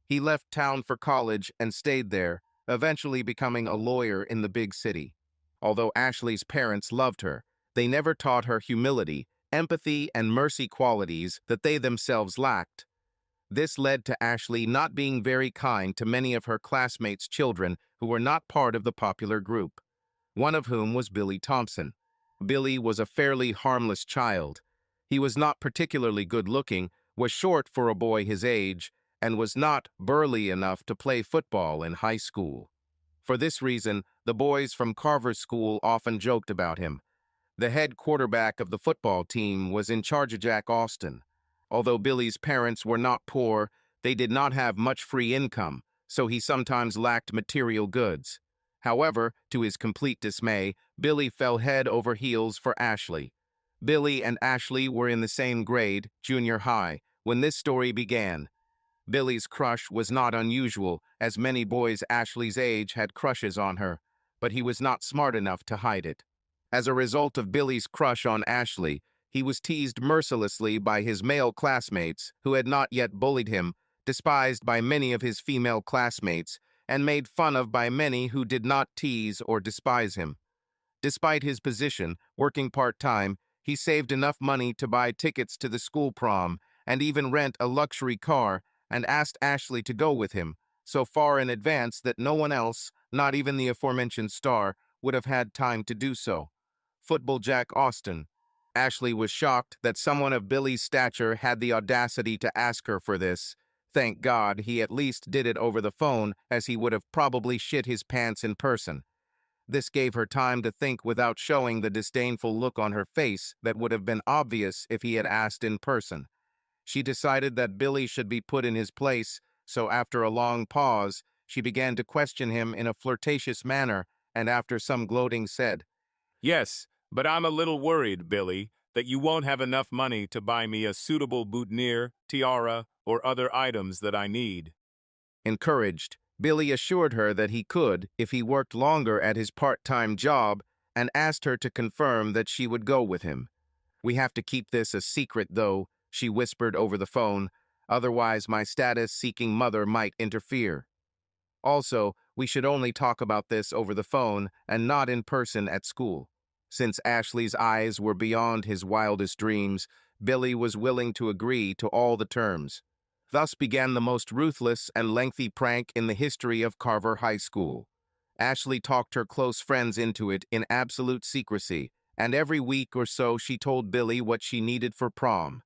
He left town for college and stayed there, eventually becoming a lawyer in the big city. Although Ashley's parents loved her, they never taught her humility, empathy, and mercy qualities that they themselves lacked. This led to Ashley not being very kind to many of her classmates' children who were not part of the popular group, one of whom was Billy Thompson. Billy was a fairly harmless child. He was not particularly good-looking, was short for a boy his age, and was not burly enough to play football in high school. For this reason, the boys from Carver School often joked about him. The head quarterback of the football team was in charge of Jack Austin. Although Billy's parents were not poor, they did not have much free income, so he sometimes lacked material goods. However, to his complete dismay, Billy fell head over heels for Ashley. Billy and Ashley were in the same grade, junior high, when this story began. Billy's crush was not unusual, as many boys Ashley's age had crushes on her, but he was not smart enough to hide it. As a result of Billy's crush on Ashley, he was teased mercilessly by his male classmates who had not yet bullied him, despised by many of his female classmates, and made fun of by many who did not tease or despise him. Despite his position, working part-time, he saved enough money to buy tickets to the school prom and even rent a luxury car, and asked Ashley to go with him, so far in advance that no one else, not even the aforementioned star, would have had time to do so. Football Jack Austin. Ashley was shocked that someone of Billy's stature had the audacity to ask her for this. Thank God he at least did it over the phone, as he would have probably shit his pants in person. This gave her time to think without showing the disdainful look on her face that would have been obvious if he had asked in person. She decided that Billy should be put in his place, so after a long pause, she began to question him in a flirtatious manner, and after some gloating said, "Yes, but I'm a little worried, Billy, that you won't have enough money to buy me a suitable boutonniere, tiara, or other items that I need." Encouraged, Billy assured her that he could if he worked longer at his part-time job and asked her to confirm that she would go with him. "We have to keep this a secret, though," she whispered over the phone, "otherwise my status-seeking mother might interfere." Also, we should only talk about this over the phone and not in person at school. Since Ashley's eyes were beyond his wildest dreams, Billy was willing to agree to all the terms. Thus began the most ruthless and lengthy prank in the history of Carver High School. Ashley talked her close friends into it in absolute secrecy, and every week or so she told Billy what she needed for prom.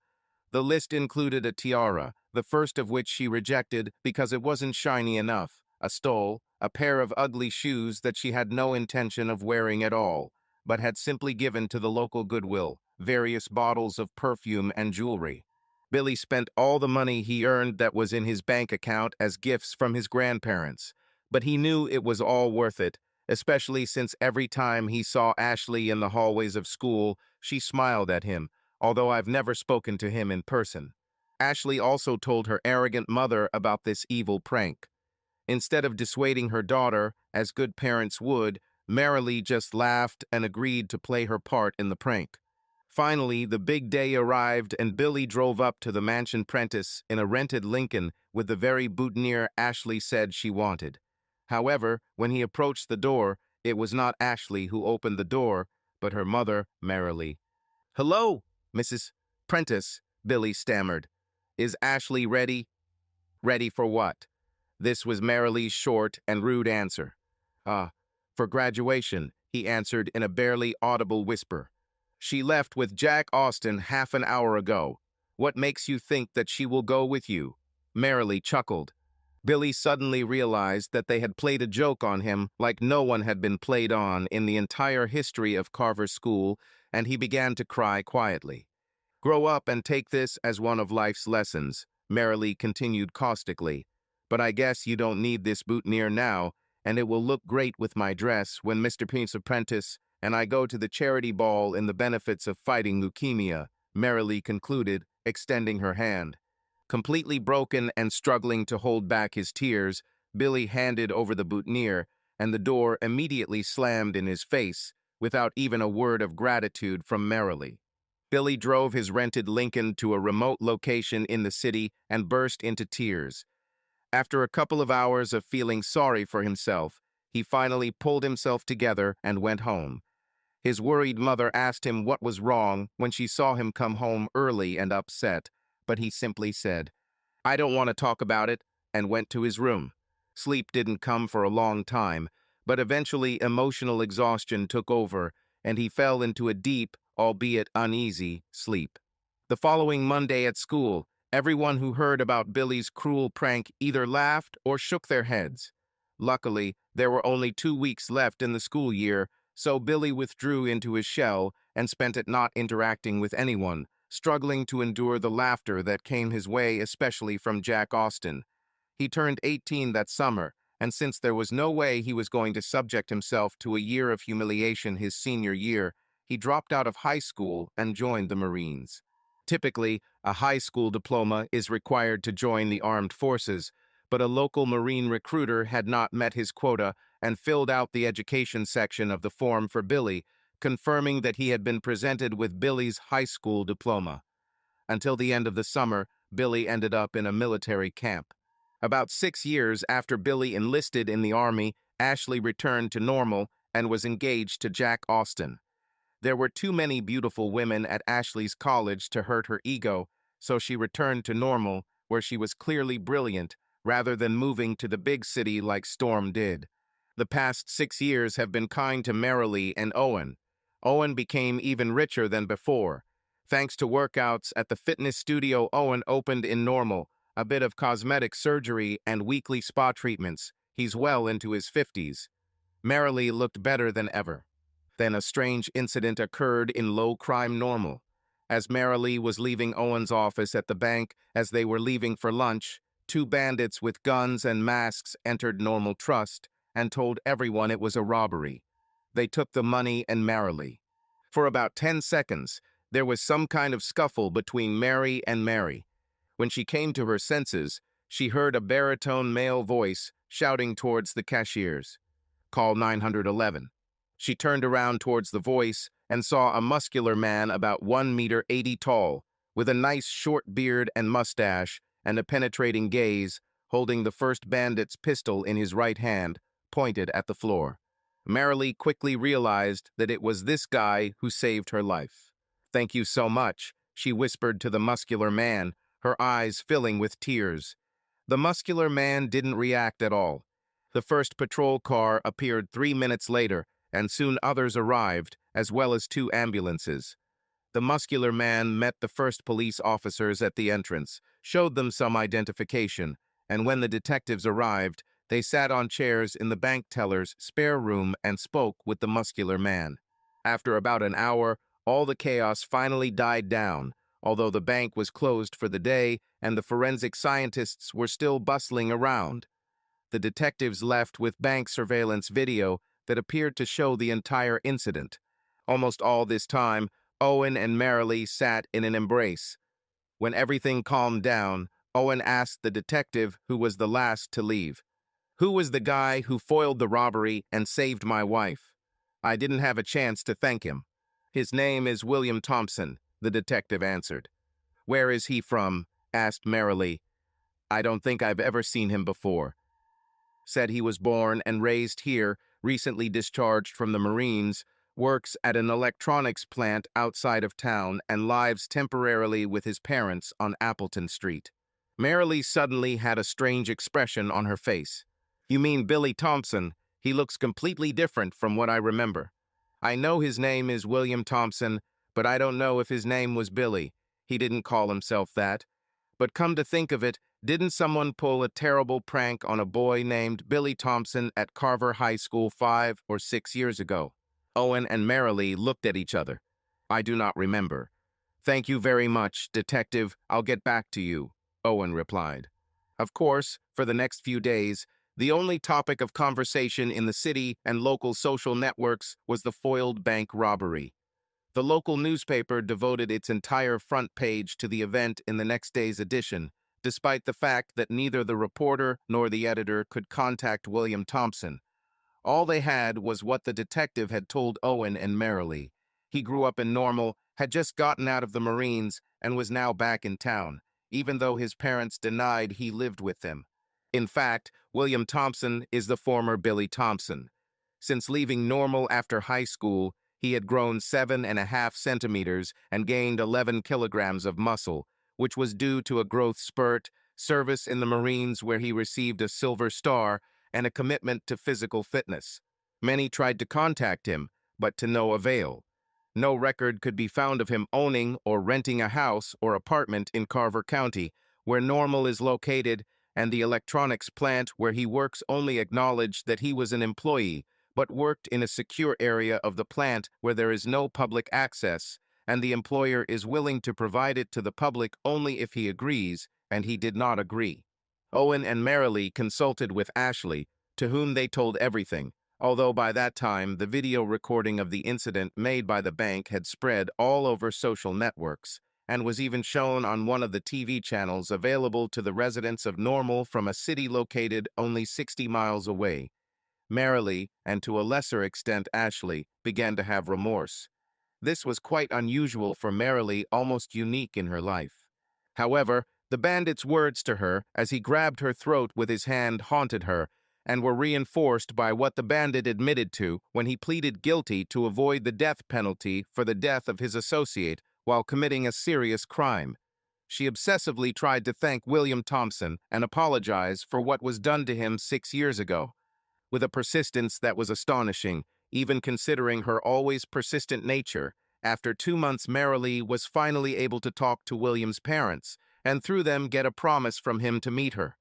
The list included a tiara, the first of which she rejected because it wasn't shiny enough, a stole, a pair of ugly shoes that she had no intention of wearing at all, but had simply given to the local Goodwill, various bottles of perfume and jewelry. Billy spent all the money he earned that was in his bank account as gifts from his grandparents, but he knew it was all worth it, especially since every time he saw Ashley in the hallways of school, she smiled at him, although I've never spoken to him in person. Ashley also told her arrogant mother about this evil prank. Instead of dissuading her daughter, as good parents would, Marilee just laughed and agreed to play her part in the prank. Finally, the big day arrived and Billy drove up to the mansion Prentice in a rented Lincoln with the very boutonniere Ashley said she wanted. However, when he approached the door, it was not Ashley who opened the door, but her mother, Marilee. "Hello, Mrs. Prentice," Billy stammered. "Is Ashley ready?" "Ready for what?" This was Marilee's short and rude answer. For graduation," he answered in a barely audible whisper. "She left with Jack Austin half an hour ago. What makes you think that she will go with you?" Marilee chuckled. Billy suddenly realized that they had played a joke on him like no one had been played on in the entire history of Carver School, and he began to cry quietly. "Grow up and take this as one of life's lessons," Marilee continued caustically. "But I guess you don't need this boutonniere now, and it will look great with my dress when Mr. Prince Apprentice and I go to the charity ball in the benefits of fighting leukemia," Marilee concluded, extending her hand. Completely broken and struggling to hold back his tears, Billy handed over the boutonniere, and the door immediately slammed in his face, without even a word of gratitude from Marilee. Billy drove his rented Lincoln to a remote location in the city and burst into tears. After a couple of hours of feeling sorry for himself, he finally pulled himself together and went home. His worried mother asked him what was wrong when she saw him come home early and upset, but he simply said, "I don't want to talk about it," and went to his room. Sleep didn't come for a long time, but eventually emotional exhaustion took over, and he fell into a deep, albeit uneasy, sleep. The following Monday at school, everyone who heard about Billy's cruel prank either laughed or shook their heads. Luckily, there were only 2 weeks left in the school year, so Billy withdrew into his shell and spent it not interacting with anyone, struggling to endure the laughter that came his way, especially from Jack Austin. He turned 18 that summer, and since there was no way he was going to subject himself to a year of humiliation his senior year, he dropped out of high school and joined the Marines. Typically, a high school diploma is required to join the armed forces, but a local Marine recruiter had not met his quota and filled out the education section of the form for Billy, confirming that he had been presented with Billy's high school diploma. Until the end of the summer, Billy ended up in a military camp. About 6 years after Billy enlisted in the Army, Ashley returned to normal and was engaged to Jack Austin. There were too many beautiful women at Ashley's college to hurt her ego, so she returned to normal, where she was clearly brilliant, rather than moving to the big city like Storm did. The past 6 years have been kind to Marilee and Owen. Owen became even richer than before. Thanks to workouts at the fitness studio Owen opened in Normal, a bit of cosmetic surgery and weekly spa treatments, he's well into his 50s. Marilee looked better than ever. Then a strange incident occurred in low-crime Normal. As Marilee was leaving Owen's office at the bank as they were leaving for lunch, 2 bandits with guns and masks entered Normal Trust and told everyone it was a robbery. They took the money and Marilee. For about 10 seconds, there was some kind of scuffle between Mary and Mary. When she came to her senses, she heard a baritone male voice shouting towards the cashiers, "Call 911. She turned around towards the voice and saw a muscular man about 1 meter 80 tall, with a nice short beard and mustache and a penetrating gaze, holding the first bandit's pistol in his right hand, pointed at the floor. Marilee quickly realized that it was this guy who saved her life. "Thank you so much," she whispered to the muscular man, her eyes filling with tears. The muscular man didn't react at all. The first patrol car appeared 3 minutes later, and soon others arrived, as well as 2 ambulances. The muscular man met the first police officers at the entrance, showed them some identification, and when the detectives arrived, they sat on chairs in the bank teller's spare room and spoke with the muscular man. After about an hour, all the chaos finally died down, although the bank was closed for the day and the forensic scientists were still bustling around. The detectives left with bank surveillance video that appeared to show the entire incident. Almost all this time, Owen and Marilee sat in an embrace. When everything calmed down, Owen asked the detective who was the last to leave, "Who was the guy who foiled the robbery and saved my wife?" "I didn't have a chance to thank him." "His name is William Thompson," the detective answered. "Where is he from?" asked Marilee. "I don't think I've ever seen him before." Said he was born and raised here, recently discharged from the Marines, works at an electronics plant outside of town, and lives temporarily with his parents on Appleton Street. Marilee suddenly had a strange expression on her face. "You mean Billy Thompson? He looks completely different from what I remember." "I know his name is William Thompson, but I don't know if his name was Billy. He didn't call himself that. But come to think of it, didn't someone pull a terrible prank on a boy named Billy Thompson at Carver High School 5 or 6 years ago?" Owen and Marilee looked at each other. "I do not remember." "Thank you very much, Detective. I'll get back to you," Owen replied. Of course, for the next few days, the only topic of conversation in the city and local social networks was the foiled bank robbery. The local newspaper devoted its entire front page to the event in the next day's edition, despite the fact that neither the reporter nor the editor could contact William Thompson. All they had was what the detective had told Owen and Marilee. He grew up in Normal, had just gotten out of the Marines, and was now back in town, even though his parents denied he lived with them. In fact, William Thompson is the former Billy Thompson. Since leaving Normal after high school, he had grown 7.5 centimeters and gained 11 kilograms of muscle, which was due to a growth spurt, service in the Marines where he received a Silver Star, and a commitment to physical fitness. Many tried to contact him, but to no avail. No record could be found of him owning or renting a house or apartment in Carver County, where Normal is located, and the electronics plant where he works only acknowledged that he was an employee, but worked in a secure area of the plant where there is no public access, and the employer is willing to provide it to the public only if he agrees, and he did not agree. Owen and Marilee consulted with Ashley, to whom they told everything, although by that time the video recording of the incident made by the bank had spread all over social networks, and was even shown on one of the TV channels available to the residents of Normal from a city located only 60 miles away. Marilee, and to a lesser extent Ashley, began to have remorse. This was quite unusual for Marilee, almost unique in her life. However, the bandit's words to her, as he grabbed her throat with his hand, haunted her, and were reinforced by what the bandit admitted to when he pleaded guilty to avoid the death penalty for the death of his associate while committing a serious crime. She obsessively tried to thank William Thompson and apologize for what was done to him 6 years ago, with a persistence that was astonishing, even considering her always persistent nature. After 2 months, Marilee was finally able to talk to William's parents, and through them get a promise from him to meet her.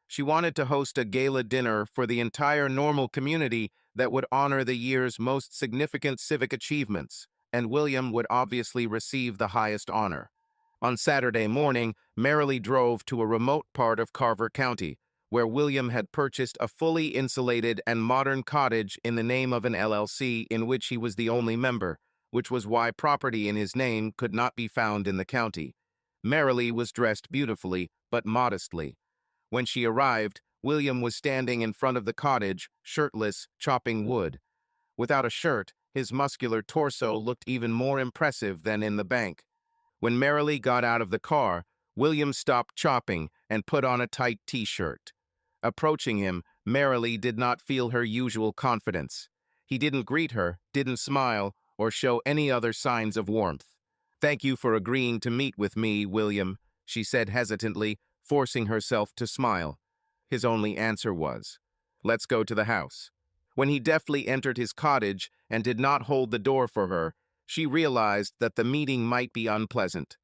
She wanted to host a gala dinner for the entire Normal community that would honor the year's most significant civic achievements, and William would obviously receive the highest honor. On Saturday morning, Marilee drove to a remote part of Carver County, where William had purchased a fully insulated and modern cottage in the name of an LLC in which he was the only member, which was why property in his name could not be found in the county. Marilee was dressed beautifully, but modestly. When she arrived, William was standing in front of the cottage, shirtless, chopping wood. Without a shirt, his muscular torso looked even more impressive than in the bank. When Marilee got out of the car, William stopped chopping and put on a tight t-shirt. Approaching him, Marilee did not feel her usual confidence. He didn't greet her, didn't smile, or show any other signs of warmth. "Thank you for agreeing to meet with me, William," she said hesitantly, forcing herself to smile. His only answer was, "Let's go to the house." When he deftly entered his cottage and did not hold the door for her, she realized that the meeting might be unpleasant.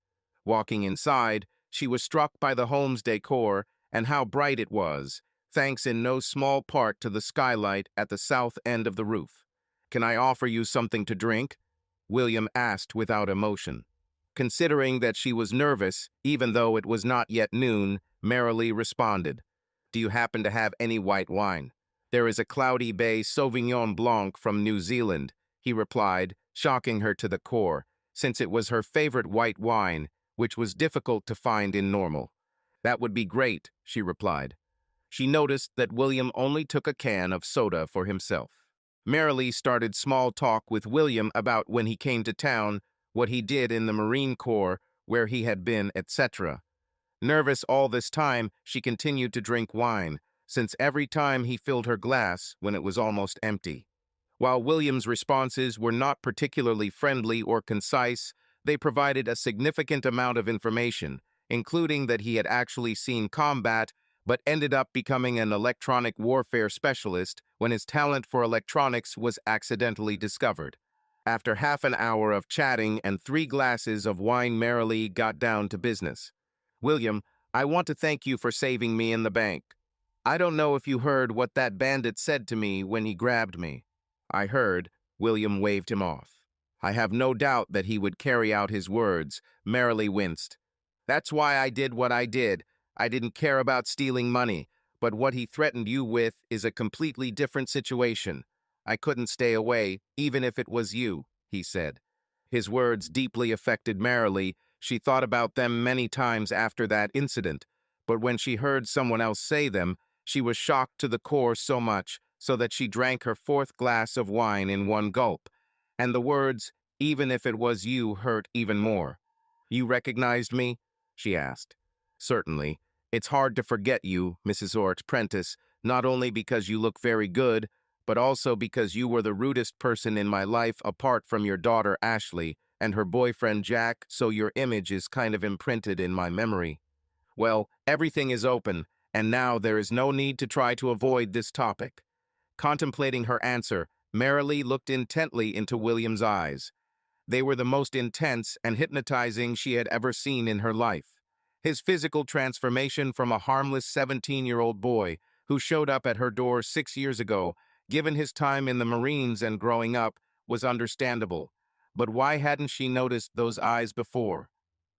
Walking inside, she was struck by the home's decor and how bright it was, thanks in no small part to the skylight at the south end of the roof. "Can I offer you something to drink?" William asked without emotion. Considering that she was nervous, even though it was not yet noon, Marilee responded, "Do you happen to have any white wine?" "There is a Cloudy Bay Sauvignon Blanc from New Zealand," he replied, shocking her to the core, since it was her favorite white wine, which was difficult to find in normal. "That would be great," she replied. She noticed that William only took a can of soda for himself. Marilee started small talk with William about when he came to town, what he did in the Marine Corps, where he had been, etc. Nervous all this time, she continued to drink wine, since every time he filled her glass when it was almost empty. While William's responses were not particularly friendly or concise, they provided a significant amount of information, including that he had actually seen combat but ended up becoming an electronic warfare specialist when his talent for electronics was accidentally discovered. After half an hour of chatting and 3 glasses of wine, Marilee got down to business. "William, I want to thank you for saving me in the bank. I don't know if you heard what that bandit said to me when he grabbed me." "I heard." William waved him off. "I have no doubt that he would carry out his words." Marilee winced. "That's why I did what I did. I didn't care about stealing money, but what he threatened you with is a completely different situation. I couldn't stay away, even if it was you," he said. His words deeply affected Marilee. She thought about them many times after that incident, but when she heard someone else say them, she was shocked to the core so much so that she drank her 4th glass of wine in one gulp. And the words, "even if it was you," hurt even more. "You recognized me?" she asked. "Certainly. It's hard to forget you, Mrs. Ort Prentice, not only because you look very good, but also because you were the rudest person in my life apart from your daughter Ashley and her boyfriend Jack, so your image is kind of imprinted in my memory." "Well, everything is open, and now there is no need to try to avoid this topic." Contemplating her answer, Marilee looked intently into William's eyes. They were the most intense and hypnotizing she had ever seen in her life. His physical transformation from a harmless 17-year-old boy who showed up at her door 6 years ago, given his time in the Marines and growing up, was understandable. But why hadn't she noticed those eyes before?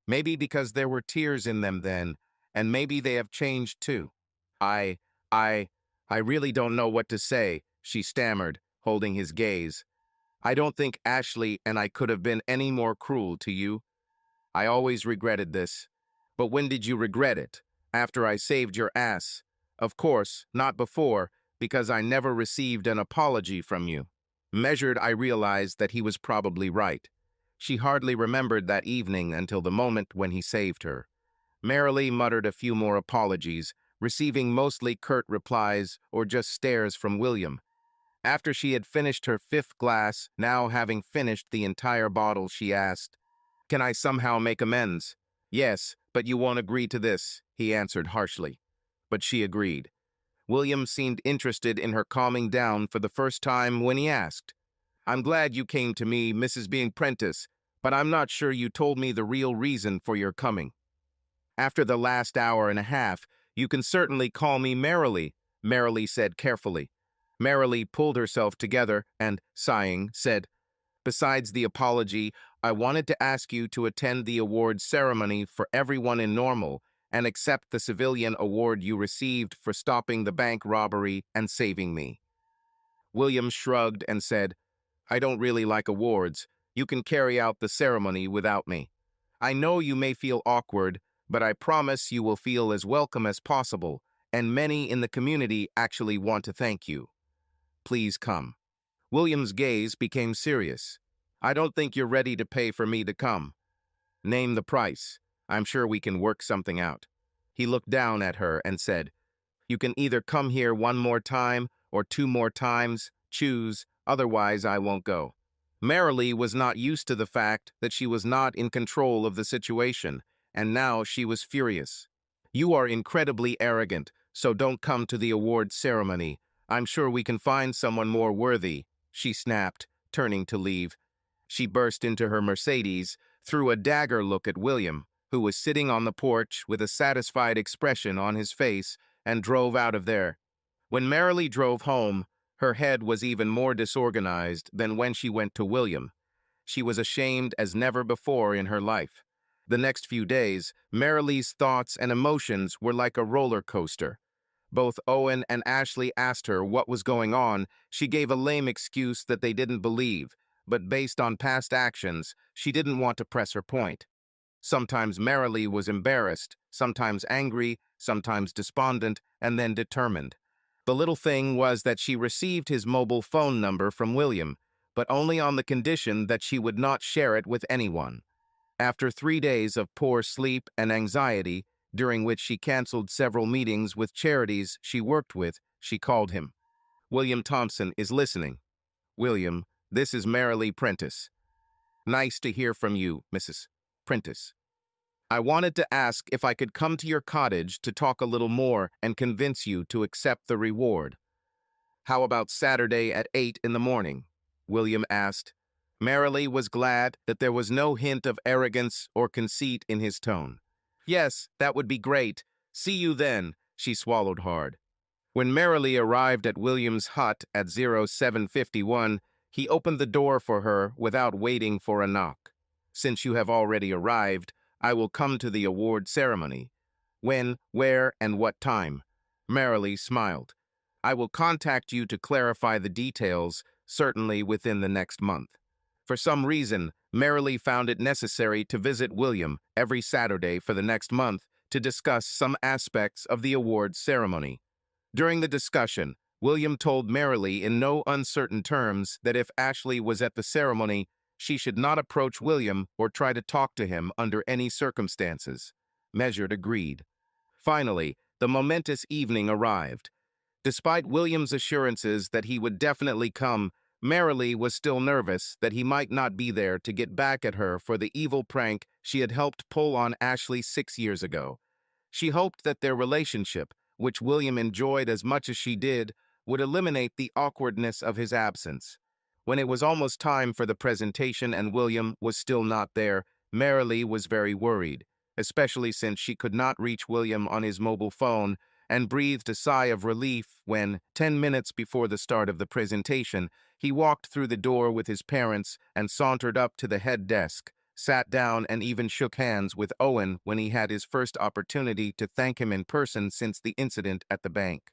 Maybe because there were tears in them then, and maybe they have changed too. I, I, I really don't know what to say," she stammered, holding his gaze. "I don't think Ashley and I could have been any more cruel to you. I always regretted this." "But when did you regret it?" "After I saved your ass. Of course, not before, because I never received an apology from you." Measured, I realized that he was probably right. She hardly remembered that evening until the moment when he saved her. Marilee muttered a few more apologies, receiving mostly curt replies or just stares from William. After she had finished her 5th glass, now having finished the entire bottle, she asked, "Can I somehow make amends?" "Yes, but you won't agree to this," he answered harshly. But she agreed. William seemed interested in her calming down for the first time when he asked, "I'm glad you came to me, Mrs. Being Prentice, but I'm not sure you told me the real reason for your coming." "After the last hour and a half, you can certainly call me Marilee," Marilee said carefully. Marilee pulled herself together and, sighing, said, "Besides the apology, I wanted to ask you to attend the award ceremony for everyone in Normal and accept the civilian award you received for stopping the bank robbery and saving me." William shrugged and said, "I don't really like awards. You can carry out the ceremony without me. I know you may feel awkward, but I promise you will feel as welcome as possible, and many in the community actually want to thank you. Please come." William's gaze became serious. "I don't think you're ready to pay for me to come." "Name the price. I'm sure we can work something out." He looked down at her and said, You can either come here one more time or two more times. Choose, otherwise I won't go. Marilee was not used to the fact that she was not in control of the situation, and now she was furious. You are incredibly arrogant, so don't come to the award ceremony. I'm sure we can find someone more worthy, she snapped, turning to leave. She burst into her Mercedes, threw a dagger look at William, who was sitting on the porch with a satisfied expression on his face, and drove out of there. When Marilee drove home, her head was even more disorganized than when she went to William. She was ashamed as never before in her life. The next few days, Marilee's thoughts and emotions were like a roller coaster. Both Owen and Ashley asked her what was going on. She gave a lame excuse that they didn't believe, but based on past actions, she didn't want to press her point. Sometimes Marilee was embarrassed, sometimes angry, sometimes despondent, and then determined. The little thing was that she received his mobile phone number from William, but only on the condition that she would not share it with anyone. After 3 days of poor sleep and anxiety, during which she canceled several meetings with charities she worked with, she called him. William Thompson is listening. William, this is Marilee Prentice. Nice to hear from you, Mrs. Prentice. I wanted to ask if I could come to your cottage to talk a little more and convince you to accept the reward. How about Saturday at 8 in the morning? William asked. Marilee was glad that there was no hint of arrogance or conceit in his tone. Yes, that would be great. See you then, she swallowed hard. When Marilee arrived at William's hut at 0751, he opened the door for her without waiting for a knock. Since you have already arrived, I will come to the award ceremony. When, where, and what time? Marilee smiled. I will contact you to clarify the details, certainly within the next month. For some reason, Marilee found it necessary to visit William every Saturday for the next month to discuss some aspects of the awards ceremony. During the discussion, William told Marilee in no uncertain terms that if Ashley was at the ceremony, she should not approach William or try to talk to him under any circumstances. Measured agreed. Finally, the momentous evening arrived. Despite William's assurances that he would definitely come, Marilee was still nervous that he might not be there to get back at her for the evil prank she had helped pull on Ashley 6 years ago. She hoped that their relationship, which William enjoyed as much as she did, would eliminate the awkwardness of his absence. When it was almost time for the presentation and William was still not there, Marilee was very worried, especially since she could not reach William on his mobile phone, and breathed a sigh of relief when, 10 minutes before the start of the presentation, he walked through the door with his parents and sauntered up to the head desk, sat down and even shook hands with Owen when he had his first opportunity to thank him in person since the incident at the bank.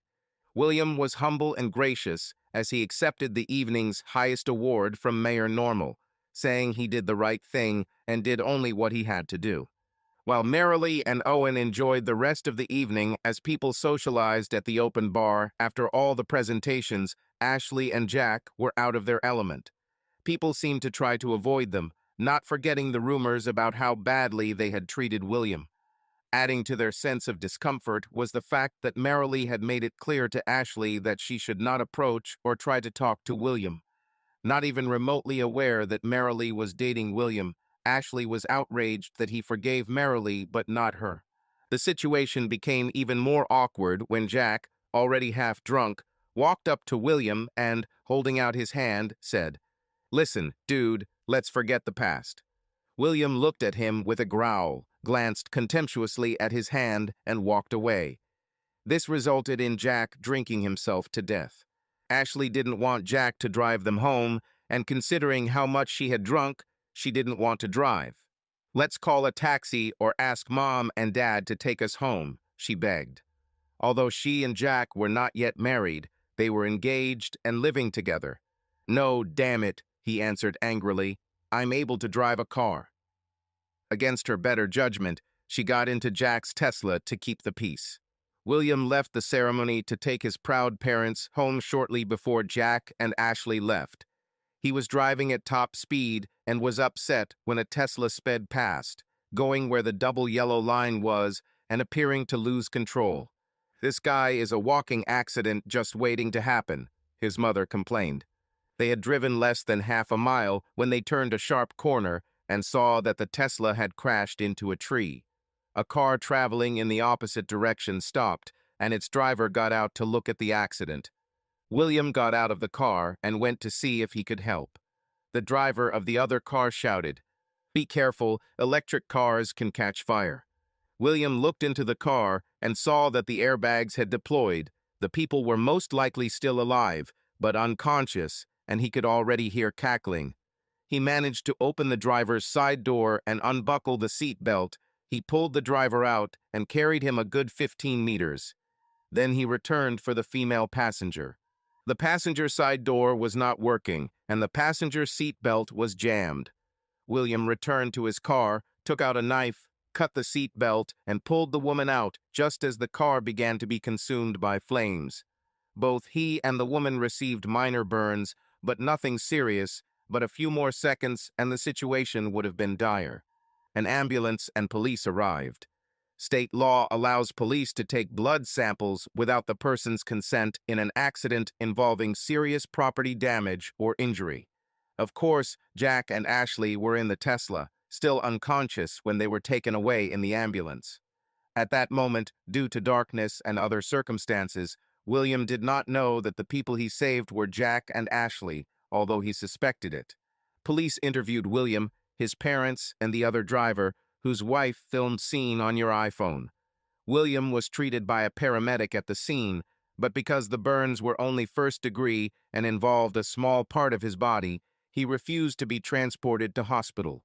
William was humble and gracious as he accepted the evening's highest award from Mayor Normal, saying he did the right thing and did only what he had to do. While Marilee and Owen enjoyed the rest of the evening as people socialized at the open bar after all the presentations, Ashley and Jack were out of their element. People seemed to try to avoid them, not forgetting the rumors about how badly they had treated William. Adding to their sense of discomfort was the fact that Marilee had made it clear to Ashley that she should not approach or try to talk to William. Not even remotely aware that Marilee was dating William, Ashley was outraged that he forgave Marilee but not her. The situation became even more awkward when Jack, already half drunk, walked up to William and, holding out his hand, said, "Listen, dude, let's forget the past." William looked at him with a growl, glanced contemptuously at his hand, and walked away. This resulted in Jack drinking himself to death. Ashley didn't want Jack to drive them home, and considering how much she had drunk, she didn't want to drive. "Let's call a taxi or ask Mom and Dad to take us home," she begged. Although she and Jack were not yet married, they were engaged and living together. "No, damn it," he answered angrily. "I'm able to drive a car." Against her better judgment, she got into Jack's Tesla to keep the peace. William left the ceremony to take his proud parents home shortly before Jack and Ashley left. He was driving at top speed and was upset when a Tesla sped past, going where the double yellow line was and appearing to lose control. This guy is a walking accident just waiting to happen, his mother complained. They had driven less than half a mile when they turned a sharp corner and saw that the Tesla had crashed into a tree. A car traveling in the opposite direction stopped, and its driver got out to look at the accident. William got out of the car and went to see if he could help. The driver of the other car shouted, "Be careful, electric cars can catch fire." William looked into the car and saw that the airbags had deployed. The people were most likely still alive, but unconscious, and he could already hear cackling. He managed to open the driver's side door and unbuckle the seat belt. He pulled the driver out and carried him a good 15 meters. Then he returned for the female passenger. The passenger side door was not working, and the passenger seat belt was jammed. William returned to his car, took out a knife, cut the seat belt, and pulled the woman out just as the car began to be consumed by flames. Both he and the woman received minor burns, but nothing serious, but a few more seconds and the situation would have been dire. An ambulance and police arrived. State law allows police to take blood samples without the person's consent in an accident involving serious property damage or injury. Of course, Jack and Ashley were in the Tesla, still unconscious when they were taken away in the ambulance. At that moment, due to darkness and other circumstances, William did not know that the people he saved were Jack and Ashley, although he suspected it. Police interviewed William, his parents, and the other driver, whose wife filmed scene on your iPhone. William was treated by a paramedic at the scene, but because the burns were only first degree and involved a small part of his body, he refused to be transported to hospital.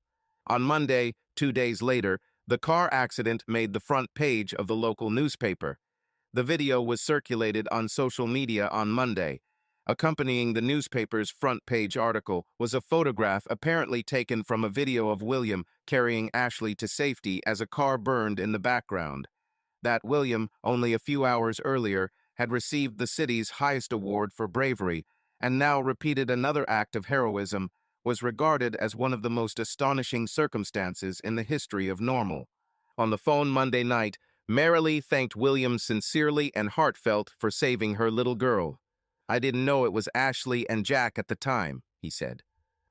On Monday, 2 days later, the car accident made the front page of the local newspaper. The video was circulated on social media on Monday. Accompanying the newspaper's front page article was a photograph apparently taken from a video of William carrying Ashley to safety as a car burned in the background. That William, only a few hours earlier, had received the city's highest award for bravery, and now repeated another act of heroism, was regarded as one of the most astonishing circumstances in the history of normal. On the phone Monday night, Marilee thanked William sincerely and heartfelt for saving her little girl. "I didn't know it was Ashley and Jack at the time," he said.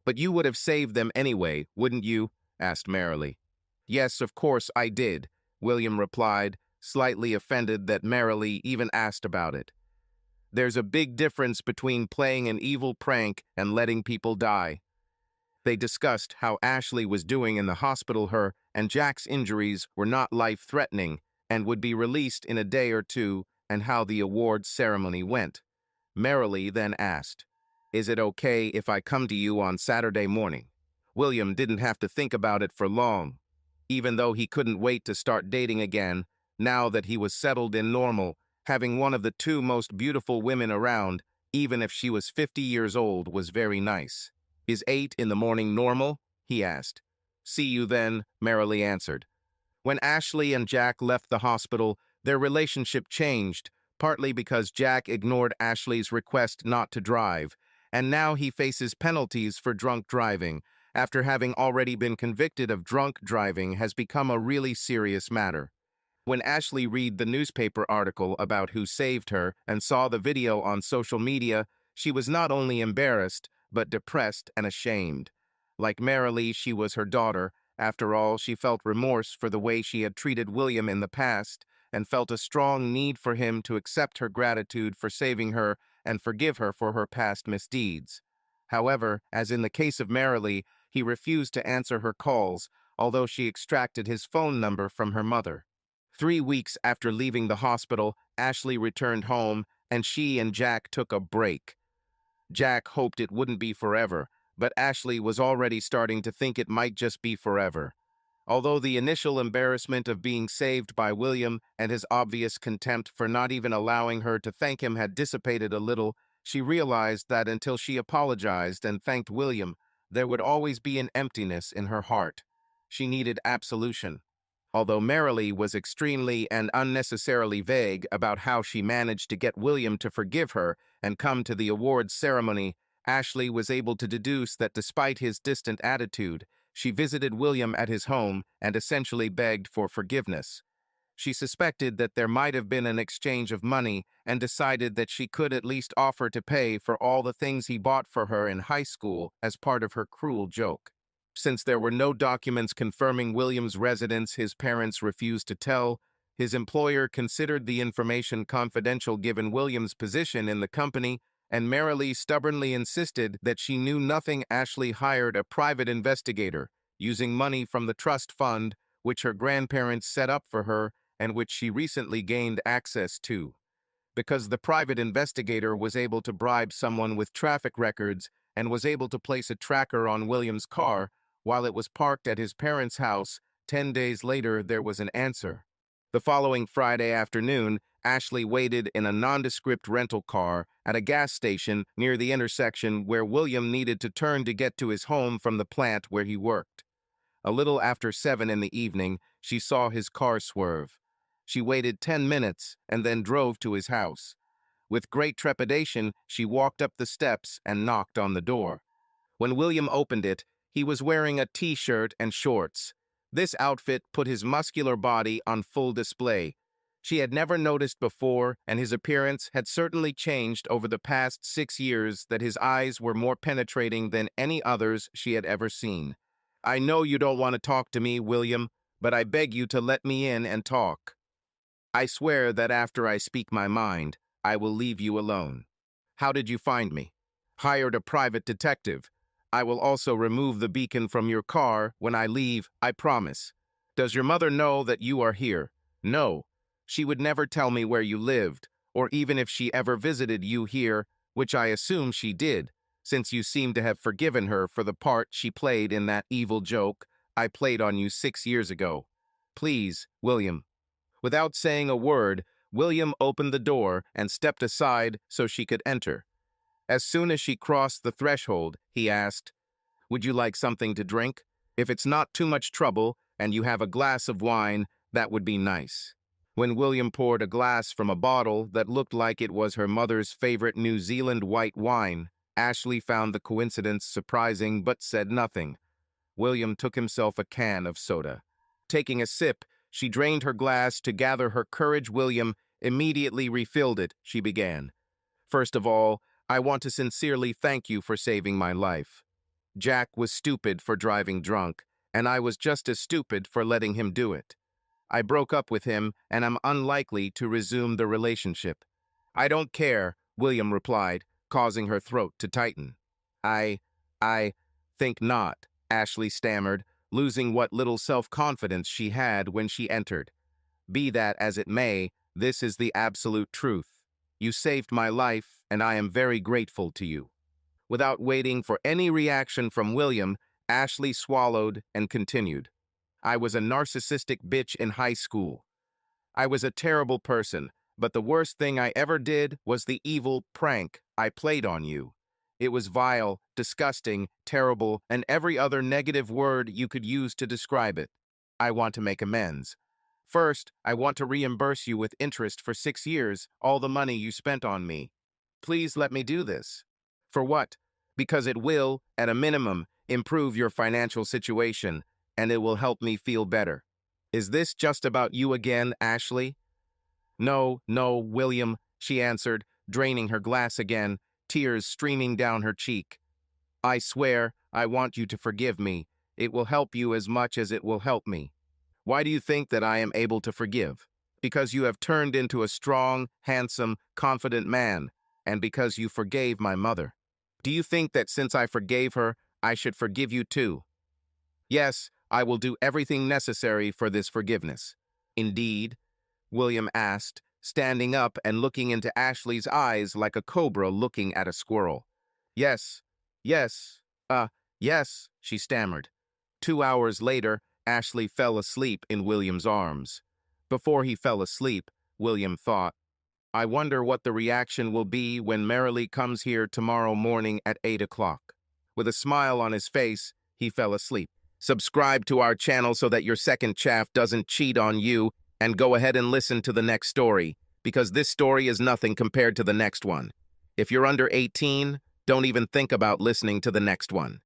"But you would have saved them anyway, wouldn't you?" asked Marilee. "Yes, of course I did," William replied, slightly offended that Marilee even asked about it. "There's a big difference between playing an evil prank and letting people die." They discussed how Ashley was doing in the hospital. Her and Jack's injuries were not life-threatening and would be released in a day or two, and how the awards ceremony went. Marilee then asked, "Is it okay if I come to you on Saturday morning?" William didn't have to think about it for long. Even though he couldn't wait to start dating again, now that he was settled in normal, having one of the two most beautiful women around, even if she was 50 years old, was very nice. "Is 8 in the morning normal?" he asked. "See you then," Marilee answered. When Ashley and Jack left the hospital, their relationship changed, partly because Jack ignored Ashley's request not to drive, and now he faces penalties for drunk driving, after having already been convicted of drunk driving has become a really serious matter. When Ashley read the newspaper article about who saved her and saw the video on social media, she was not only embarrassed, but depressed and ashamed. Like Marilee, she was her daughter. After all, she felt remorse for the way she had treated William in the past, and felt a strong need for him to accept her gratitude for saving her and forgive her for her past misdeeds. However, as in the case of Marilee, he refused to answer her calls, although she extracted his phone number from her mother. 3 weeks after leaving the hospital, Ashley returned home, and she and Jack took a break. Jack hoped it wouldn't be forever, but Ashley was already starting to think it might just be forever. Although the initial embarrassment of being saved by William and his obvious contempt for not even allowing her to thank him had dissipated a little, she realized that until she apologized and thanked William, there would always be an emptiness in her heart. She needed absolution. Although Marilee was extremely and unnecessarily vague about how she managed to get William to forgive her and come to the awards ceremony, Ashley was able to deduce that despite his distant attitude, she visited William at his home and essentially begged for forgiveness. She suspected that there might have been an exchange of money and decided that she could at least offer to pay for all the things he bought for her in high school as part of her cruel joke. Since there were no documents confirming William's residence his parents refused to tell, his employer considered the information confidential given William's position in the company, and Marilee stubbornly insisted that she knew nothing. Ashley hired a private investigator, using money from the trust fund which her grandparents set up for her and which she recently gained access to. Because the private investigator was able to bribe someone with traffic records and was able to place a tracker on William's car while it was parked at his parents' house, 10 days later there was an answer. The following Friday afternoon, Ashley waited in a nondescript rental car at a gas station near the intersection where William needed to turn to get to his home from the plant where he worked. A little after 7 in the evening, she saw his car swerve. She waited 10 minutes and then drove to his house. With great trepidation, she walked up the steps and knocked on the door. When William opened it, he was wearing a t-shirt and shorts. This outfit put his muscular body on full display. She had never noticed before, and his appearance had certainly changed over the past 6 years, that his eyes were more penetrating than any others she had ever seen. "I know you don't want to talk to me, William, but I beg you to let me in and talk. I swear that after I speak my mind, I will leave you alone. How did you find me?" "Hired a private detective. I will also remove the beacon from your car when I leave, I promise." "Does your mother know that you are here?" "No. She would never tell me where you lived, or even if she ever visited you here, which I assume she did, since you seem to have forgiven her for the part she played in that evil joke I played on you 6 years ago. Please, William." Without saying a word, William opened the door and stepped aside so she could enter. As soon as she crossed the threshold, he asked, "Would you like something to drink? If it's not too much trouble and you have a glass of wine, that would be nice." When William poured a glass from a bottle that looked like it was her mother's favorite New Zealand white wine, Ashley found the coincidence surprising but said nothing. William took himself a can of soda. Taking a sip, she drained her glass to gather her courage. "William immediately refilled it," she began. "First of all, I want to sincerely thank you for saving my life. Jack was stupid for driving drunk, and I was just as stupid for letting him do it. I broke up with him, and I'm unlikely to resume the relationship." "I don't care," William replied, causing her throat to tighten. I think not," Ashley stammered, losing what little self-confidence she had when she entered. "Be that as it may, this is the absolute truth. You saved my life, and I am very grateful to you." Without waiting for any reaction from William, Ashley swallowed and continued. "I was a narcissistic bitch in high school. I was a terrible person, but the worst thing I ever did was the evil prank I played on you. It was vile, disgusting, terrible, and every other negative word you could use to describe it. I want to make amends. First, I want to reimburse you with interest for 6 years, all the money you spent on me. Please let me do this." "For what?" "Because it will, at a minimum, improve your financial situation, and it will help me feel better." "Is this just about you again, Ashley?" No, William," she answered, draining her glass again, tears streaming down her cheek. "I swear, I want you to forgive me. It will help you as much as it will help me." "Why do you think that I am able to forgive?" "Because you have turned into a strong, handsome, confident man, and because you forgave my mother." "Do you think that since I forgave her, I should forgive you too?" "Yes, I will do everything necessary for this forgiveness." "Indeed?" William asked, standing up and looking into Ashley's eyes like a cobra looking at a squirrel. Yes, yes, yes," she stammered. 2 hours later, Ashley fell asleep in William's arms. Before he fell asleep, William thought, "I wonder what the reaction will be when Marilee comes here tomorrow morning at 8 o'clock. With a smile on his face, he fell asleep. Subscribe to our channel so that your second chaff doesn't cheat on you, and go ahead and listen to the next story, because this story is nothing compared to the next one. If you're under 18, don't even think about listening to the next one.